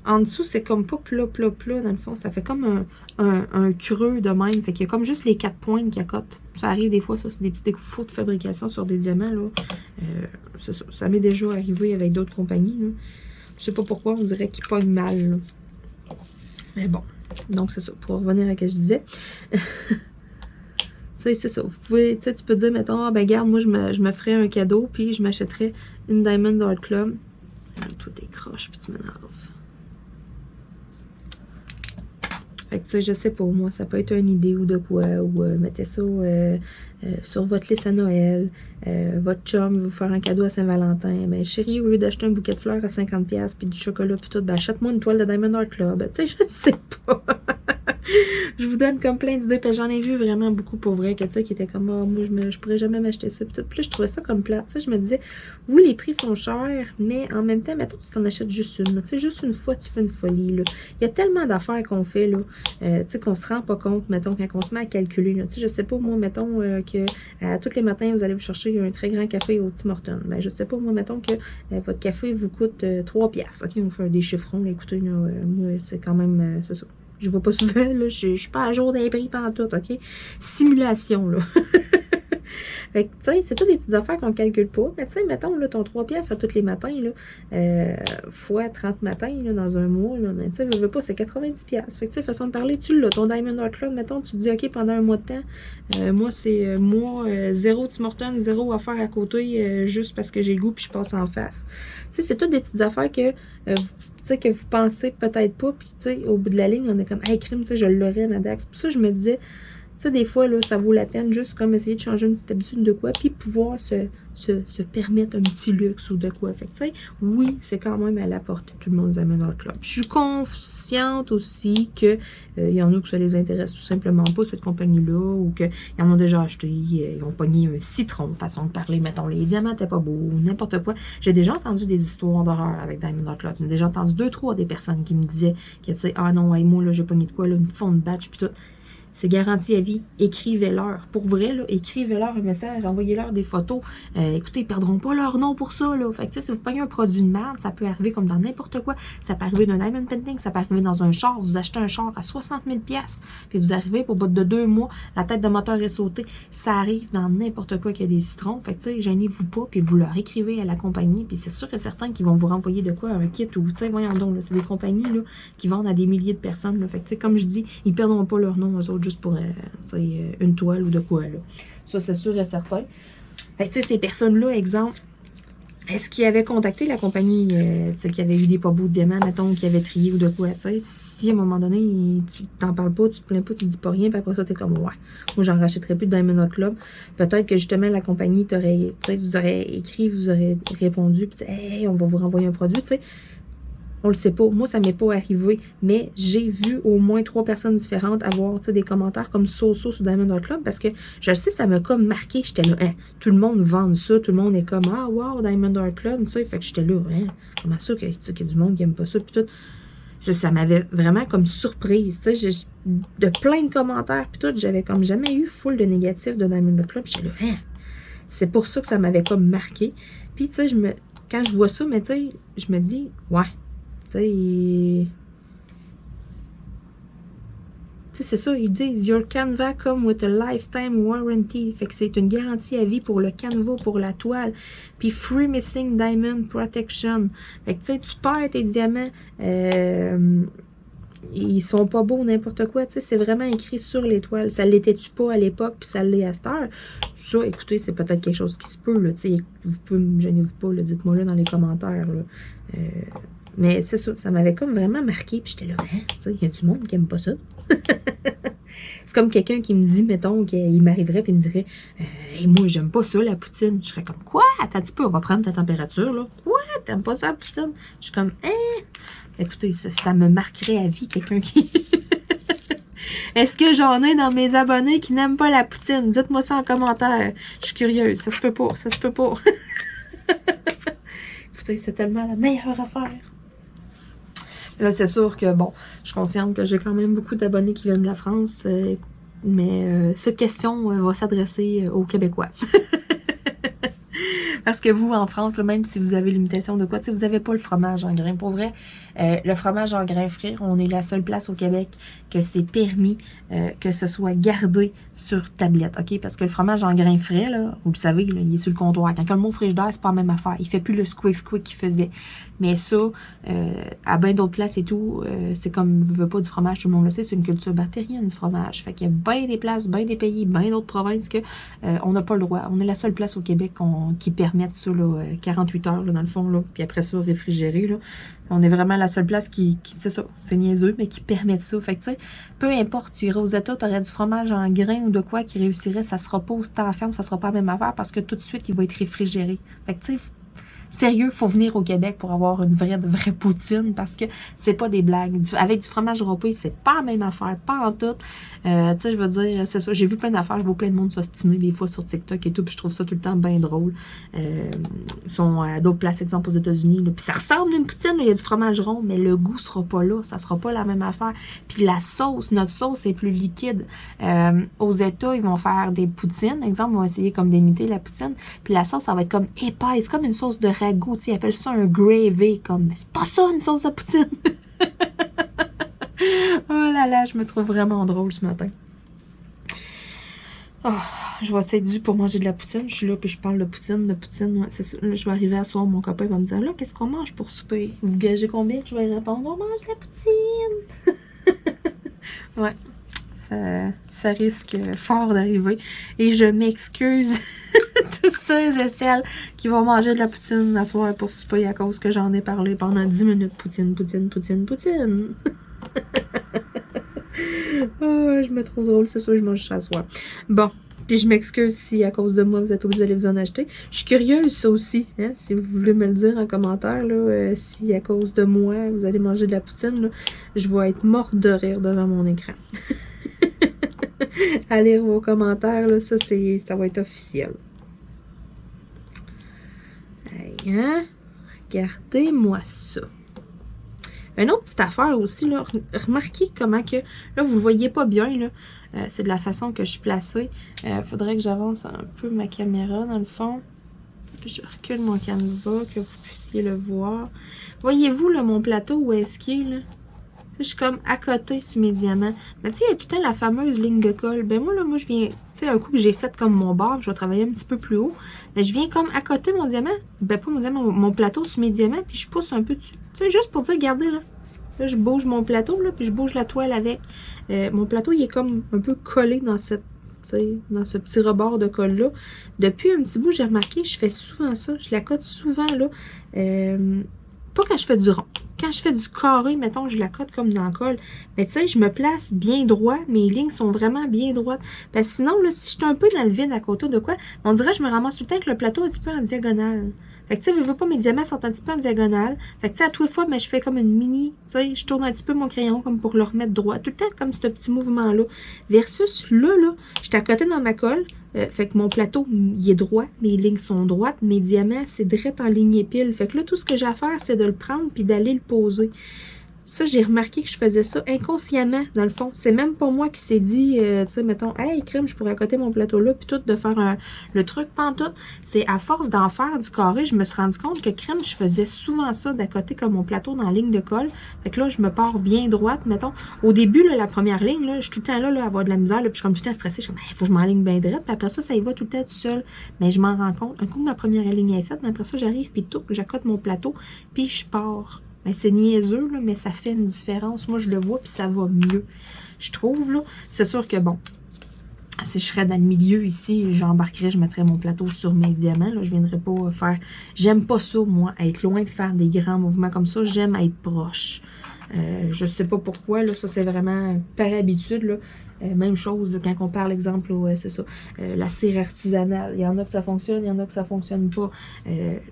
En dessous, c'est comme pas plat, dans le fond, ça fait comme un creux de même, fait qu'il y a comme juste les 4 pointes qui accotent. Ça arrive des fois, ça, c'est des petits défauts de fabrication sur des diamants, là. Ça m'est déjà arrivé avec d'autres compagnies, là. Je sais pas pourquoi, on dirait qu'il pogne mal, là. Mais bon, donc c'est ça. Pour revenir à ce que je disais. Tu sais, c'est ça. Vous pouvez, tu sais, tu peux dire, mettons, ah, ben, regarde, moi, je me ferais un cadeau, puis je m'achèterais une Diamond Art Club. Et toi, t'es croche, puis tu m'énerves. Fait que, tu sais, je sais pas, moi, ça peut être une idée ou de quoi, ou mettez ça sur votre liste à Noël. Votre chum veut vous faire un cadeau à Saint-Valentin. Ben, chérie, au lieu d'acheter un bouquet de fleurs à 50$ puis du chocolat puis tout, ben, achète-moi une toile de Diamond Art Club. Tu sais, je sais pas. Je vous donne comme plein d'idées, parce que j'en ai vu vraiment beaucoup pour vrai, que tu sais, qui étaient comme, oh, moi, je pourrais jamais m'acheter ça. Puis tout. Puis là, je trouvais ça comme plate. Tu sais, je me disais, oui, les prix sont chers, mais en même temps, mettons, tu t'en achètes juste une. Tu sais, juste une fois, tu fais une folie, là. Il y a tellement d'affaires qu'on fait, là, tu sais, qu'on se rend pas compte, mettons, quand on se met à calculer, là. Tu sais, je sais pas, moi, mettons, que tous les matins, vous allez vous chercher un très grand café au Tim Hortons. Ben, je sais pas, moi, mettons que votre café vous coûte 3 piastres. OK, on fait des chiffrons, là. Écoutez, là, moi, c'est quand même, c'est ça. Je vois pas souvent, là. Je suis pas à jour d'un prix pantoute, OK? Simulation, là. Fait que, tu sais, c'est toutes des petites affaires qu'on calcule pas. Mais, tu sais, mettons, là, ton 3 piastres à tous les matins, là, fois 30 matins, là, dans un mois, là, mais, tu sais, veux pas, c'est 90 piastres. Fait que, tu sais, façon de parler, tu l'as, ton Diamond Art Club, mettons, tu te dis, OK, pendant un mois de temps, moi, c'est zéro Tim Hortons, zéro affaire à côté, juste parce que j'ai le goût, puis je passe en face. Tu sais, c'est toutes des petites affaires que, tu sais, que vous pensez peut-être pas, puis, tu sais, au bout de la ligne, on est comme, hey, crime, tu sais, je l'aurais, ma Dax. Pour ça, je me disais, tu sais, des fois, là, ça vaut la peine juste comme essayer de changer une petite habitude de quoi, puis pouvoir se permettre un petit luxe ou de quoi. Fait que, tu sais, oui, c'est quand même à la portée de tout le monde des Diamond Art Club. Je suis consciente aussi que y en a que ça les intéresse tout simplement pas, cette compagnie-là, ou qu'ils en ont déjà acheté, ils ont pogné un citron, façon de parler, mettons, les diamants n'étaient pas beaux, n'importe quoi. J'ai déjà entendu des histoires d'horreur avec Diamond Art Club. J'ai déjà entendu 2-3 des personnes qui me disaient que, tu sais, ah non, hey, moi, là, j'ai pogné de quoi, là, une fond de batch, puis tout. C'est garanti à vie. Écrivez-leur. Pour vrai, là, écrivez-leur un message, envoyez-leur des photos. Écoutez, ils perdront pas leur nom pour ça, là. Fait que, tu sais, si vous payez un produit de merde, ça peut arriver comme dans n'importe quoi. Ça peut arriver d'un diamond painting, ça peut arriver dans un char. Vous achetez un char à 60 000 $, puis vous arrivez, pour bout de 2 mois, la tête de moteur est sautée. Ça arrive dans n'importe quoi qu'il y a des citrons. Fait que, tu sais, gênez-vous pas, puis vous leur écrivez à la compagnie, puis c'est sûr et certain qu'ils vont vous renvoyer de quoi, un kit, ou, tu sais, voyons donc, là, c'est des compagnies, là, qui vendent à des milliers de personnes, là. Fait que, tu sais, comme je dis, ils perdront pas leur nom, eux autres, juste pour une toile ou de quoi, là. Ça, c'est sûr et certain. Fait que, tu sais, ces personnes-là, exemple, est-ce qu'ils avaient contacté la compagnie, tu sais, qui avait eu des pas beaux diamants, mettons, qui avait trié ou de quoi, tu sais, si à un moment donné, tu t'en parles pas, tu te plains pas, tu dis pas rien, puis après ça, t'es comme, ouais, moi, j'en rachèterais plus de Diamond Art Club. Peut-être que, justement, la compagnie t'aurait, tu sais, vous aurez écrit, vous aurez répondu, puis, hey, on va vous renvoyer un produit, tu sais. On le sait pas. Moi, ça m'est pas arrivé. Mais j'ai vu au moins 3 personnes différentes avoir des commentaires comme so-so sur Diamond Art Club parce que je le sais, ça m'a comme marqué. J'étais là, hein, tout le monde vend ça. Tout le monde est comme, ah, wow, Diamond Art Club. Tu sais, fait que j'étais là, hein, comment ça qu'il y a du monde qui aime pas ça. Puis tout. Ça m'avait vraiment comme surprise. Tu sais, de plein de commentaires. Puis tout, j'avais comme jamais eu full de négatifs de Diamond Art Club. J'étais là, hein. C'est pour ça que ça m'avait comme marqué. Puis, tu sais, quand je vois ça, mais tu sais, je me dis, ouais. Tu sais, c'est ça, ils disent Your canvas come with a lifetime warranty. Fait que c'est une garantie à vie pour le canevas, pour la toile. Puis free missing diamond protection. Fait que tu sais, tu perds tes diamants. Ils sont pas beaux, n'importe quoi. Tu sais, c'est vraiment écrit sur les toiles. Ça l'était-tu pas à l'époque, puis ça l'est à cette heure. Ça, écoutez, c'est peut-être quelque chose qui se peut, là. Tu sais, vous pouvez me gênez-vous pas, dites-moi là dans les commentaires, là. Mais c'est ça, ça m'avait comme vraiment marqué. Puis j'étais là, hein, il y a du monde qui aime pas ça. C'est comme quelqu'un qui me dit, mettons, qu'il m'arriverait et me dirait, hey, moi, j'aime pas ça, la poutine. Je serais comme, quoi? Attends un petit peu, on va prendre ta température, là. Quoi? T'aimes pas ça, la poutine? Je suis comme, hein? Écoutez, ça me marquerait à vie, quelqu'un qui... Est-ce que j'en ai dans mes abonnés qui n'aiment pas la poutine? Dites-moi ça en commentaire. Je suis curieuse. Ça se peut pas, ça se peut pas. Écoutez, c'est tellement la meilleure affaire. Là, c'est sûr que, bon, je suis consciente que j'ai quand même beaucoup d'abonnés qui viennent de la France, mais cette question va s'adresser aux Québécois. Parce que vous, en France, là, même si vous avez l'imitation de quoi, tu sais, vous n'avez pas le fromage en grains. Pour vrai, le fromage en grains frais, on est la seule place au Québec que c'est permis que ce soit gardé sur tablette, OK? Parce que le fromage en grains frais, là, vous le savez, là, il est sur le comptoir. Quand le mot frigidaire, c'est pas la même affaire. Il fait plus le squeak qu'il faisait. Mais ça, à bien d'autres places et tout, c'est comme, vous veux pas du fromage, tout le monde le sait, c'est une culture bactérienne du fromage. Fait qu'il y a bien des places, bien des pays, bien d'autres provinces que on n'a pas le droit. On est la seule place au Québec qui permette ça, là, 48 heures, là, dans le fond, là, puis après ça, réfrigéré, là. On est vraiment la seule place qui c'est ça, c'est niaiseux, mais qui permet ça. Fait que, tu sais, peu importe, tu irais aux États, tu aurais du fromage en grains ou de quoi qui réussirait, ça sera pas au temps ferme, ça sera pas la même affaire parce que tout de suite, il va être réfrigéré. Fait que, tu sais, Sérieux, faut venir au Québec pour avoir une vraie poutine parce que c'est pas des blagues. Avec du fromage râpé, c'est pas la même affaire, pas en tout. Tu sais, je veux dire, c'est ça. J'ai vu plein d'affaires, je vois plein de monde s'ostiner des fois sur TikTok et tout, puis je trouve ça tout le temps bien drôle. Ils sont à d'autres places, exemple aux États-Unis, puis ça ressemble à une poutine, il y a du fromage rond, mais le goût sera pas là, ça sera pas la même affaire. Puis la sauce, notre sauce est plus liquide. Aux États, ils vont faire des poutines, exemple, ils vont essayer comme d'imiter la poutine, puis la sauce, ça va être comme épaisse, comme une sauce de ragoût, tu sais, ils appellent ça un gravy, comme, c'est pas ça une sauce à poutine! Oh là là, je me trouve vraiment drôle ce matin. Oh, je vais être dû pour manger de la poutine. Je suis là, puis je parle de poutine, ouais, c'est ça. Là, je vais arriver à soir, mon copain va me dire, là, qu'est-ce qu'on mange pour souper? Vous gagez combien? Je vais répondre, on mange de la poutine! Ouais, ça risque fort d'arriver. Et je m'excuse tous ceux et celles qui vont manger de la poutine à soir pour souper à cause que j'en ai parlé pendant 10 minutes. Poutine. Oh, je me trouve drôle, c'est sûr que je mange ça à soir. Bon, puis je m'excuse si à cause de moi vous êtes obligés d'aller vous en acheter. Je suis curieuse, ça aussi, hein, si vous voulez me le dire en commentaire, là, si à cause de moi vous allez manger de la poutine, là, je vais être morte de rire devant mon écran. À lire vos commentaires, là, ça va être officiel. Hey, hein? Regardez-moi ça. Une autre petite affaire aussi, là, remarquez comment que, là, vous ne le voyez pas bien, là, c'est de la façon que je suis placée. Faudrait que j'avance un peu ma caméra, dans le fond. Puis je recule mon canevas, que vous puissiez le voir. Voyez-vous, là, mon plateau, où est-ce qu'il est, là? Je suis comme à côté sur mes diamants. Mais tu sais, il y a tout le temps la fameuse ligne de colle. Ben moi, là, je viens, tu sais, un coup que j'ai fait comme mon bord, je vais travailler un petit peu plus haut. Mais je viens comme à côté mon diamant. Ben pas mon diamant, mon plateau sur mes diamants, puis je pousse un peu dessus. Tu sais, juste pour dire, regardez là. Là, je bouge mon plateau, là, puis je bouge la toile avec. Mon plateau, il est comme un peu collé dans cette, dans ce petit rebord de colle-là. Depuis un petit bout, j'ai remarqué, je fais souvent ça. Je la cote souvent, là. Pas quand je fais du rond. Quand je fais du carré, mettons, je la cote comme dans le colle. Mais tu sais, je me place bien droit. Mes lignes sont vraiment bien droites. Parce que sinon, là, si je suis un peu dans le vide à côté de quoi, on dirait que je me ramasse tout le temps avec le plateau un petit peu en diagonale. Fait que tu sais, je veux pas, mes diamants sont un petit peu en diagonale. Fait que tu sais, à toutes les fois, mais je fais comme une mini, tu sais, je tourne un petit peu mon crayon comme pour le remettre droit. Tout le temps comme ce petit mouvement-là. Versus là, je suis à côté dans ma colle. Fait que mon plateau, il est droit, mes lignes sont droites, mes diamants, c'est direct en ligne épile. Fait que là, tout ce que j'ai à faire, c'est de le prendre puis d'aller le poser. Ça, j'ai remarqué que je faisais ça inconsciemment, dans le fond. C'est même pas moi qui s'est dit, tu sais, mettons, hey, crème, je pourrais accoter mon plateau là, puis tout, de faire le truc pantoute. C'est à force d'en faire du carré, je me suis rendu compte que crème, je faisais souvent ça, d'accoter comme mon plateau dans la ligne de colle. Fait que là, je me pars bien droite, mettons. Au début, là, la première ligne, là, je suis tout le temps là, à avoir de la misère, là, puis je suis comme tout le temps stressée. Je suis comme, il faut que je m'enligne bien droite, puis après ça y va tout le temps tout seul. Mais je m'en rends compte. Un coup, ma première ligne est faite, mais après ça, j'arrive, puis tout, j'accote mon plateau, puis je pars. Ben, c'est niaiseux, là, mais ça fait une différence. Moi, je le vois, puis ça va mieux. Je trouve, là. C'est sûr que, bon, si je serais dans le milieu ici, j'embarquerais, je mettrais mon plateau sur mes diamants. Là, je viendrais pas faire... J'aime pas ça, moi, être loin de faire des grands mouvements comme ça. J'aime être proche. Je sais pas pourquoi, là, ça, c'est vraiment par habitude, là. Même chose, là, quand on parle, exemple, c'est ça, la cire artisanale. Il y en a que ça fonctionne, il y en a que ça fonctionne pas.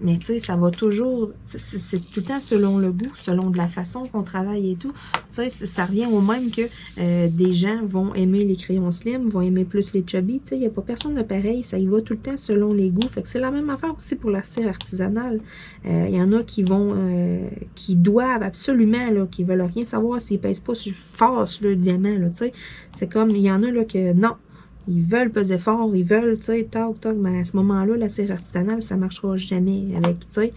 Mais tu sais, ça va toujours, c'est tout le temps selon le goût, selon de la façon qu'on travaille et tout. Tu sais, ça revient au même que des gens vont aimer les crayons slim, vont aimer plus les chubby. Tu sais, il n'y a pas personne de pareil. Ça y va tout le temps selon les goûts. Fait que c'est la même affaire aussi pour la cire artisanale. Il y en a qui vont, qui doivent absolument, là, qui veulent rien savoir s'ils pèsent pas fort sur le diamant, là, tu sais. C'est comme, il y en a là que non, ils veulent peser fort, ils veulent, tu sais, toc, mais à ce moment-là, la cire artisanale, ça ne marchera jamais avec, tu sais.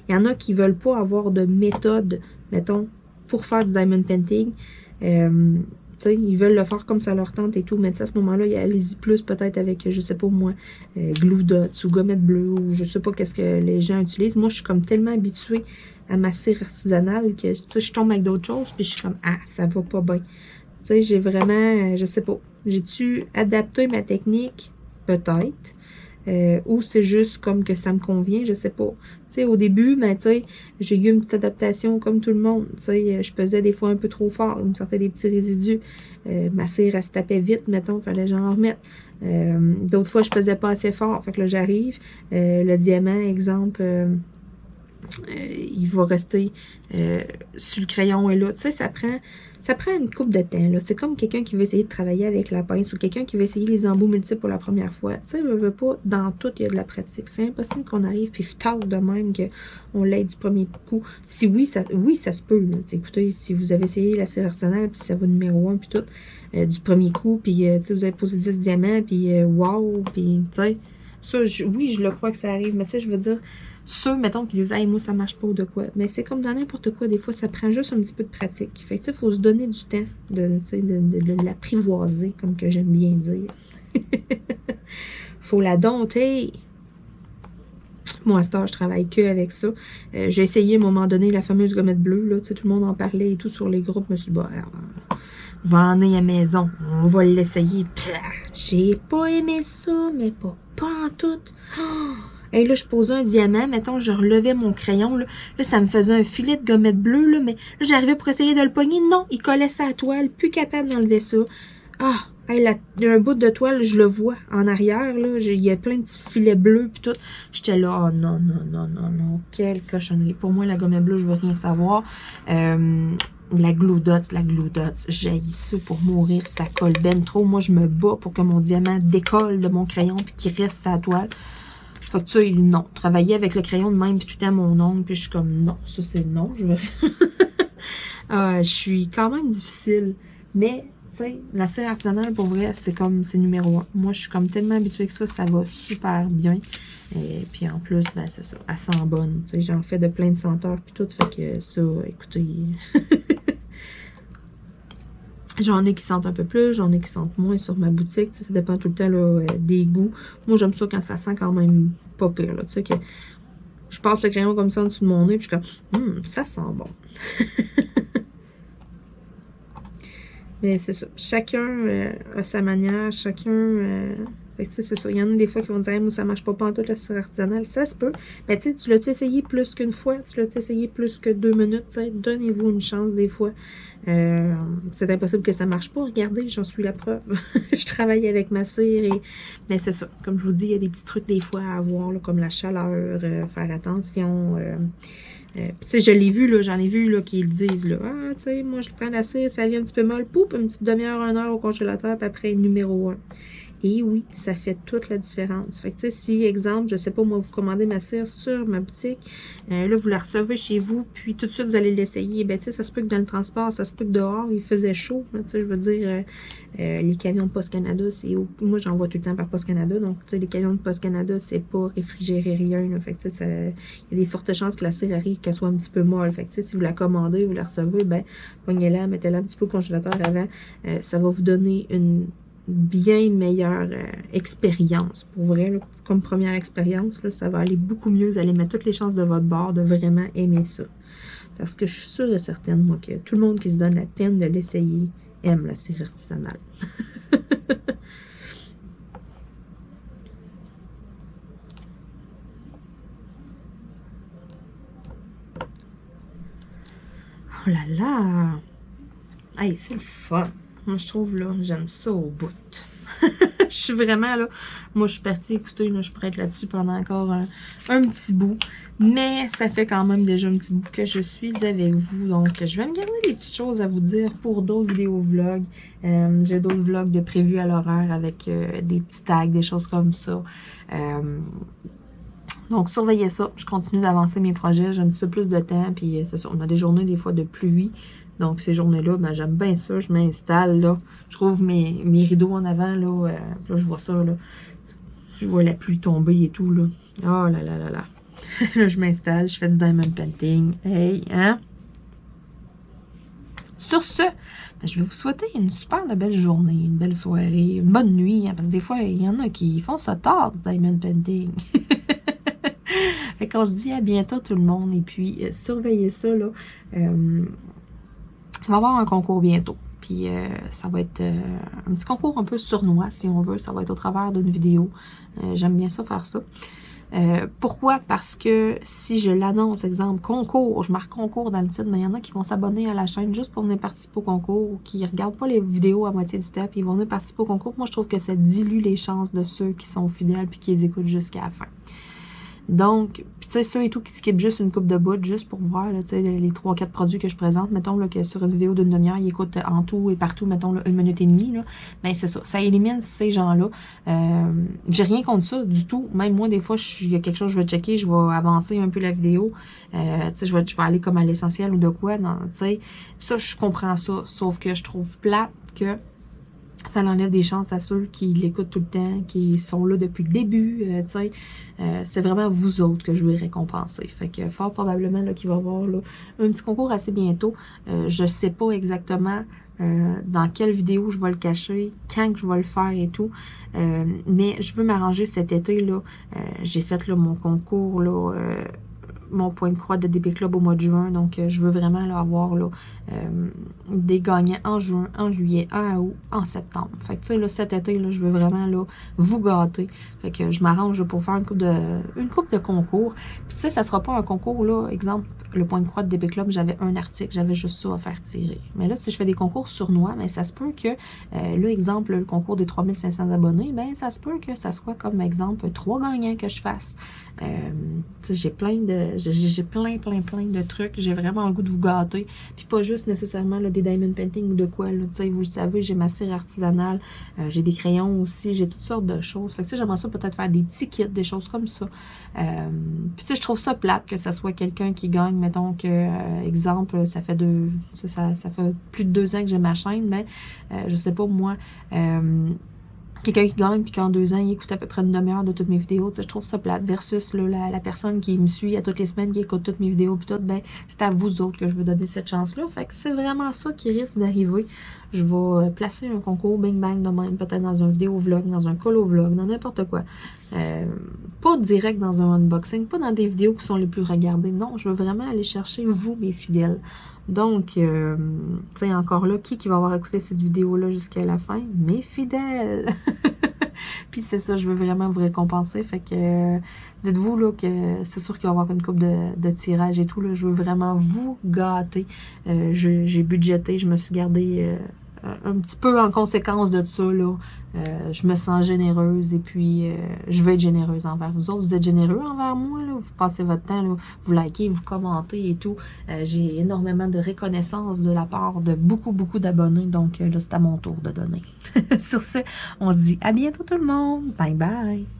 Il y en a qui veulent pas avoir de méthode, mettons, pour faire du diamond painting. Tu sais, ils veulent le faire comme ça leur tente et tout, mais à ce moment-là, allez-y plus peut-être avec, je sais pas moi, glue dots ou gommette bleue, ou je sais pas qu'est-ce que les gens utilisent. Moi, je suis comme tellement habituée à ma cire artisanale que, tu sais, je tombe avec d'autres choses, puis je suis comme, ah, ça va pas bien. Tu sais, j'ai vraiment, je sais pas, j'ai-tu adapté ma technique? Peut-être. Ou c'est juste comme que ça me convient, je sais pas. Tu sais, au début, ben, tu sais, j'ai eu une petite adaptation comme tout le monde. Tu sais, je pesais des fois un peu trop fort, il me sortait des petits résidus. Ma cire, elle se tapait vite, mettons, fallait que j'en remette. D'autres fois, je pesais pas assez fort, fait que là, j'arrive. Le diamant, exemple... il va rester sur le crayon et là, tu sais, ça prend une couple de temps, là. C'est comme quelqu'un qui veut essayer de travailler avec la pince ou quelqu'un qui veut essayer les embouts multiples pour la première fois. Tu sais, veut pas, dans tout, il y a de la pratique. C'est impossible qu'on arrive, puis tard de même qu'on l'aide du premier coup. Si oui, ça se peut, là. Écoutez, si vous avez essayé la cire artisanale, puis ça va numéro 1, puis tout, du premier coup, puis, tu sais, vous avez posé 10 diamants, puis wow, puis, tu sais, ça, oui, je le crois que ça arrive, mais tu sais, je veux dire, ceux, mettons, qui disent « Hey, moi, ça marche pas ou de quoi. » Mais c'est comme dans n'importe quoi, des fois, ça prend juste un petit peu de pratique. Fait que, tu sais, il faut se donner du temps de l'apprivoiser, comme que j'aime bien dire. Faut la dompter. Moi, à ce temps, je travaille que avec ça. J'ai essayé, à un moment donné, la fameuse gommette bleue, là, tu sais, tout le monde en parlait et tout sur les groupes. Je me suis dit, bah, j'en ai à la maison, on va l'essayer. J'ai pas aimé ça, mais pas en tout. Oh! Et là, je posais un diamant, mettons, je relevais mon crayon, là, ça me faisait un filet de gommette bleue, là, mais là, j'arrivais pour essayer de le pogner. Non, il collait sa toile, plus capable d'enlever ça. Ah, hey, il y a un bout de toile, je le vois en arrière, là, il y a plein de petits filets bleus, puis tout. J'étais là, oh non, non, non, non, non, quelle cochonnerie. Pour moi, la gommette bleue, je veux rien savoir. La glue dots, j'haïs ça pour mourir, ça colle ben trop. Moi, je me bats pour que mon diamant décolle de mon crayon, puis qu'il reste sa toile. Fait que tu sais, non. Travailler avec le crayon de même, puis tout à mon ongle, puis je suis comme, non, ça c'est non. Je suis quand même difficile. Mais, tu sais, la cire artisanale, pour vrai, c'est comme, c'est numéro 1. Moi, je suis comme tellement habituée que ça va super bien. Et puis en plus, ben c'est ça, elle sent bonne. Tu sais, j'en fais de plein de senteurs, puis tout. Fait que ça, écoutez... J'en ai qui sentent un peu plus, j'en ai qui sentent moins sur ma boutique. Ça dépend tout le temps là, des goûts. Moi, j'aime ça quand ça sent quand même pas pire. Là. Tu sais que je passe le crayon comme ça en dessous de mon nez, puis je suis comme, ça sent bon. Mais c'est ça. Chacun a sa manière, chacun... Fait que tu sais, c'est ça. Il y en a des fois qui vont dire, hey, moi, ça marche pas en tout la cire artisanale. Ça se peut. Mais tu sais, tu l'as essayé plus qu'une fois, tu l'as essayé plus que 2 minutes, tu sais. Donnez-vous une chance des fois. C'est impossible que ça marche pas. Regardez, j'en suis la preuve. Je travaille avec ma cire mais c'est ça. Comme je vous dis, il y a des petits trucs des fois à avoir, là, comme la chaleur, faire attention. Puis tu sais, je l'ai vu, là, j'en ai vu là, qui le disent, là, ah, tu sais, moi je prends la cire, ça vient un petit peu molle, poup, une petite demi-heure, 1 heure au congélateur, puis après, numéro 1. Et oui, ça fait toute la différence. Fait que, tu sais, si, exemple, je sais pas, moi, vous commandez ma cire sur ma boutique, là, vous la recevez chez vous, puis tout de suite, vous allez l'essayer. Ben, tu sais, ça se peut que dans le transport, ça se peut que dehors, il faisait chaud. Tu sais, je veux dire, les camions de Post Canada, c'est... Moi, j'envoie tout le temps par Post Canada, donc, tu sais, les camions de Post Canada, c'est pas réfrigéré, rien, là. Fait que, tu sais, il y a des fortes chances que la cire arrive, qu'elle soit un petit peu molle. Fait que, tu sais, si vous la commandez, vous la recevez, ben, pognez-la, mettez-la un petit peu au congélateur avant. Ça va vous donner une bien meilleure expérience. Pour vrai, là, comme première expérience, là, ça va aller beaucoup mieux. Vous allez mettre toutes les chances de votre bord de vraiment aimer ça. Parce que je suis sûre et certaine, moi, que tout le monde qui se donne la peine de l'essayer aime la cire artisanale. Oh là là! Hey, c'est le fun! Moi, je trouve, là, j'aime ça au bout. Je suis vraiment, là, moi, je suis partie écouter, là, je pourrais être là-dessus pendant encore un petit bout. Mais ça fait quand même déjà un petit bout que je suis avec vous. Donc, je vais me garder des petites choses à vous dire pour d'autres vidéos vlogs. J'ai d'autres vlogs de prévus à l'horaire avec des petits tags, des choses comme ça. Donc, surveillez ça. Je continue d'avancer mes projets. J'ai un petit peu plus de temps. Puis, c'est ça, on a des journées, des fois, de pluie. Donc, ces journées-là, ben, j'aime bien ça. Je m'installe, là. Je trouve mes rideaux en avant, là. Là, je vois ça, là. Je vois la pluie tomber et tout, là. Oh là là là là. Là, je m'installe. Je fais du diamond painting. Hey, hein? Sur ce, ben, je vais vous souhaiter une super belle journée, une belle soirée, une bonne nuit. Hein, parce que des fois, il y en a qui font ça tard, du diamond painting. Fait qu'on se dit à bientôt tout le monde. Et puis, surveillez ça, là. Il va y avoir un concours bientôt. Puis, ça va être un petit concours un peu sournois, si on veut. Ça va être au travers d'une vidéo. J'aime bien ça, faire ça. Pourquoi? Parce que si je l'annonce, exemple, concours, je marque concours dans le titre, mais il y en a qui vont s'abonner à la chaîne juste pour venir participer au concours, ou qui ne regardent pas les vidéos à moitié du temps, puis ils vont venir participer au concours. Moi, je trouve que ça dilue les chances de ceux qui sont fidèles puis qui les écoutent jusqu'à la fin. Donc, puis tu sais, ceux et tout qui skippent juste une coupe de bout, juste pour voir, tu sais, les 3-4 produits que je présente, mettons là, que sur une vidéo d'une demi-heure, ils écoutent en tout et partout, mettons là, 1 minute et demie, là, ben c'est ça, ça élimine ces gens-là. J'ai rien contre ça du tout. Même moi, des fois, il y a quelque chose que je vais checker, je vais avancer un peu la vidéo, tu sais, je vais aller comme à l'essentiel ou de quoi, tu sais, ça, je comprends ça, sauf que je trouve plate que ça enlève des chances à ceux qui l'écoutent tout le temps, qui sont là depuis le début, tu sais. C'est vraiment vous autres que je veux récompenser. Fait que fort probablement qu'il va y avoir là, un petit concours assez bientôt. Je sais pas exactement dans quelle vidéo je vais le cacher, quand que je vais le faire et tout. Mais je veux m'arranger cet été, là. J'ai fait là, mon concours, là, mon point de croix de DB Club au mois de juin. Donc, je veux vraiment là, avoir là, des gagnants en juin, en juillet, en août, en septembre. Fait que, tu sais, là, cet été, là, je veux vraiment là, vous gâter. Fait que je m'arrange pour faire une coupe de concours. Puis, tu sais, ça sera pas un concours, là, exemple, le point de croix de DB Club, j'avais un article, j'avais juste ça à faire tirer. Mais là, si je fais des concours sournois, ben, ça se peut que, là, exemple, le concours des 3500 abonnés, ben, ça se peut que ça soit comme, exemple, 3 gagnants que je fasse. J'ai plein de trucs. J'ai vraiment le goût de vous gâter. Puis pas juste nécessairement là, des diamond painting ou de quoi. Là, vous le savez, j'ai ma cire artisanale. J'ai des crayons aussi. J'ai toutes sortes de choses. Fait que j'aimerais ça peut-être faire des petits kits, des choses comme ça. Puis je trouve ça plate que ça soit quelqu'un qui gagne. Mettons que, exemple, ça fait plus de 2 ans que j'ai ma chaîne. Mais je sais pas moi... quelqu'un qui gagne, puis qu'en 2 ans, il écoute à peu près une demi-heure de toutes mes vidéos, je trouve ça plate, versus là, la personne qui me suit à toutes les semaines, qui écoute toutes mes vidéos, puis tout, ben, c'est à vous autres que je veux donner cette chance-là. Fait que c'est vraiment ça qui risque d'arriver. Je vais placer un concours bing bang de même, peut-être dans un vidéo vlog, dans un colo vlog, dans n'importe quoi. Pas direct dans un unboxing, pas dans des vidéos qui sont les plus regardées. Non, je veux vraiment aller chercher vous, mes fidèles. Donc, tu sais, encore là, qui va avoir écouté cette vidéo-là jusqu'à la fin? Mes fidèles! Puis c'est ça, je veux vraiment vous récompenser. Fait que dites-vous là que c'est sûr qu'il va y avoir une coupe de tirage et tout. Là, je veux vraiment vous gâter. J'ai budgété, je me suis gardé un petit peu en conséquence de ça. Là. Je me sens généreuse et puis je veux être généreuse envers vous autres. Vous êtes généreux envers moi. Là. Vous passez votre temps, là, vous likez, vous commentez et tout. J'ai énormément de reconnaissance de la part de beaucoup d'abonnés. Donc là, c'est à mon tour de donner. Sur ce, on se dit à bientôt tout le monde. Bye bye.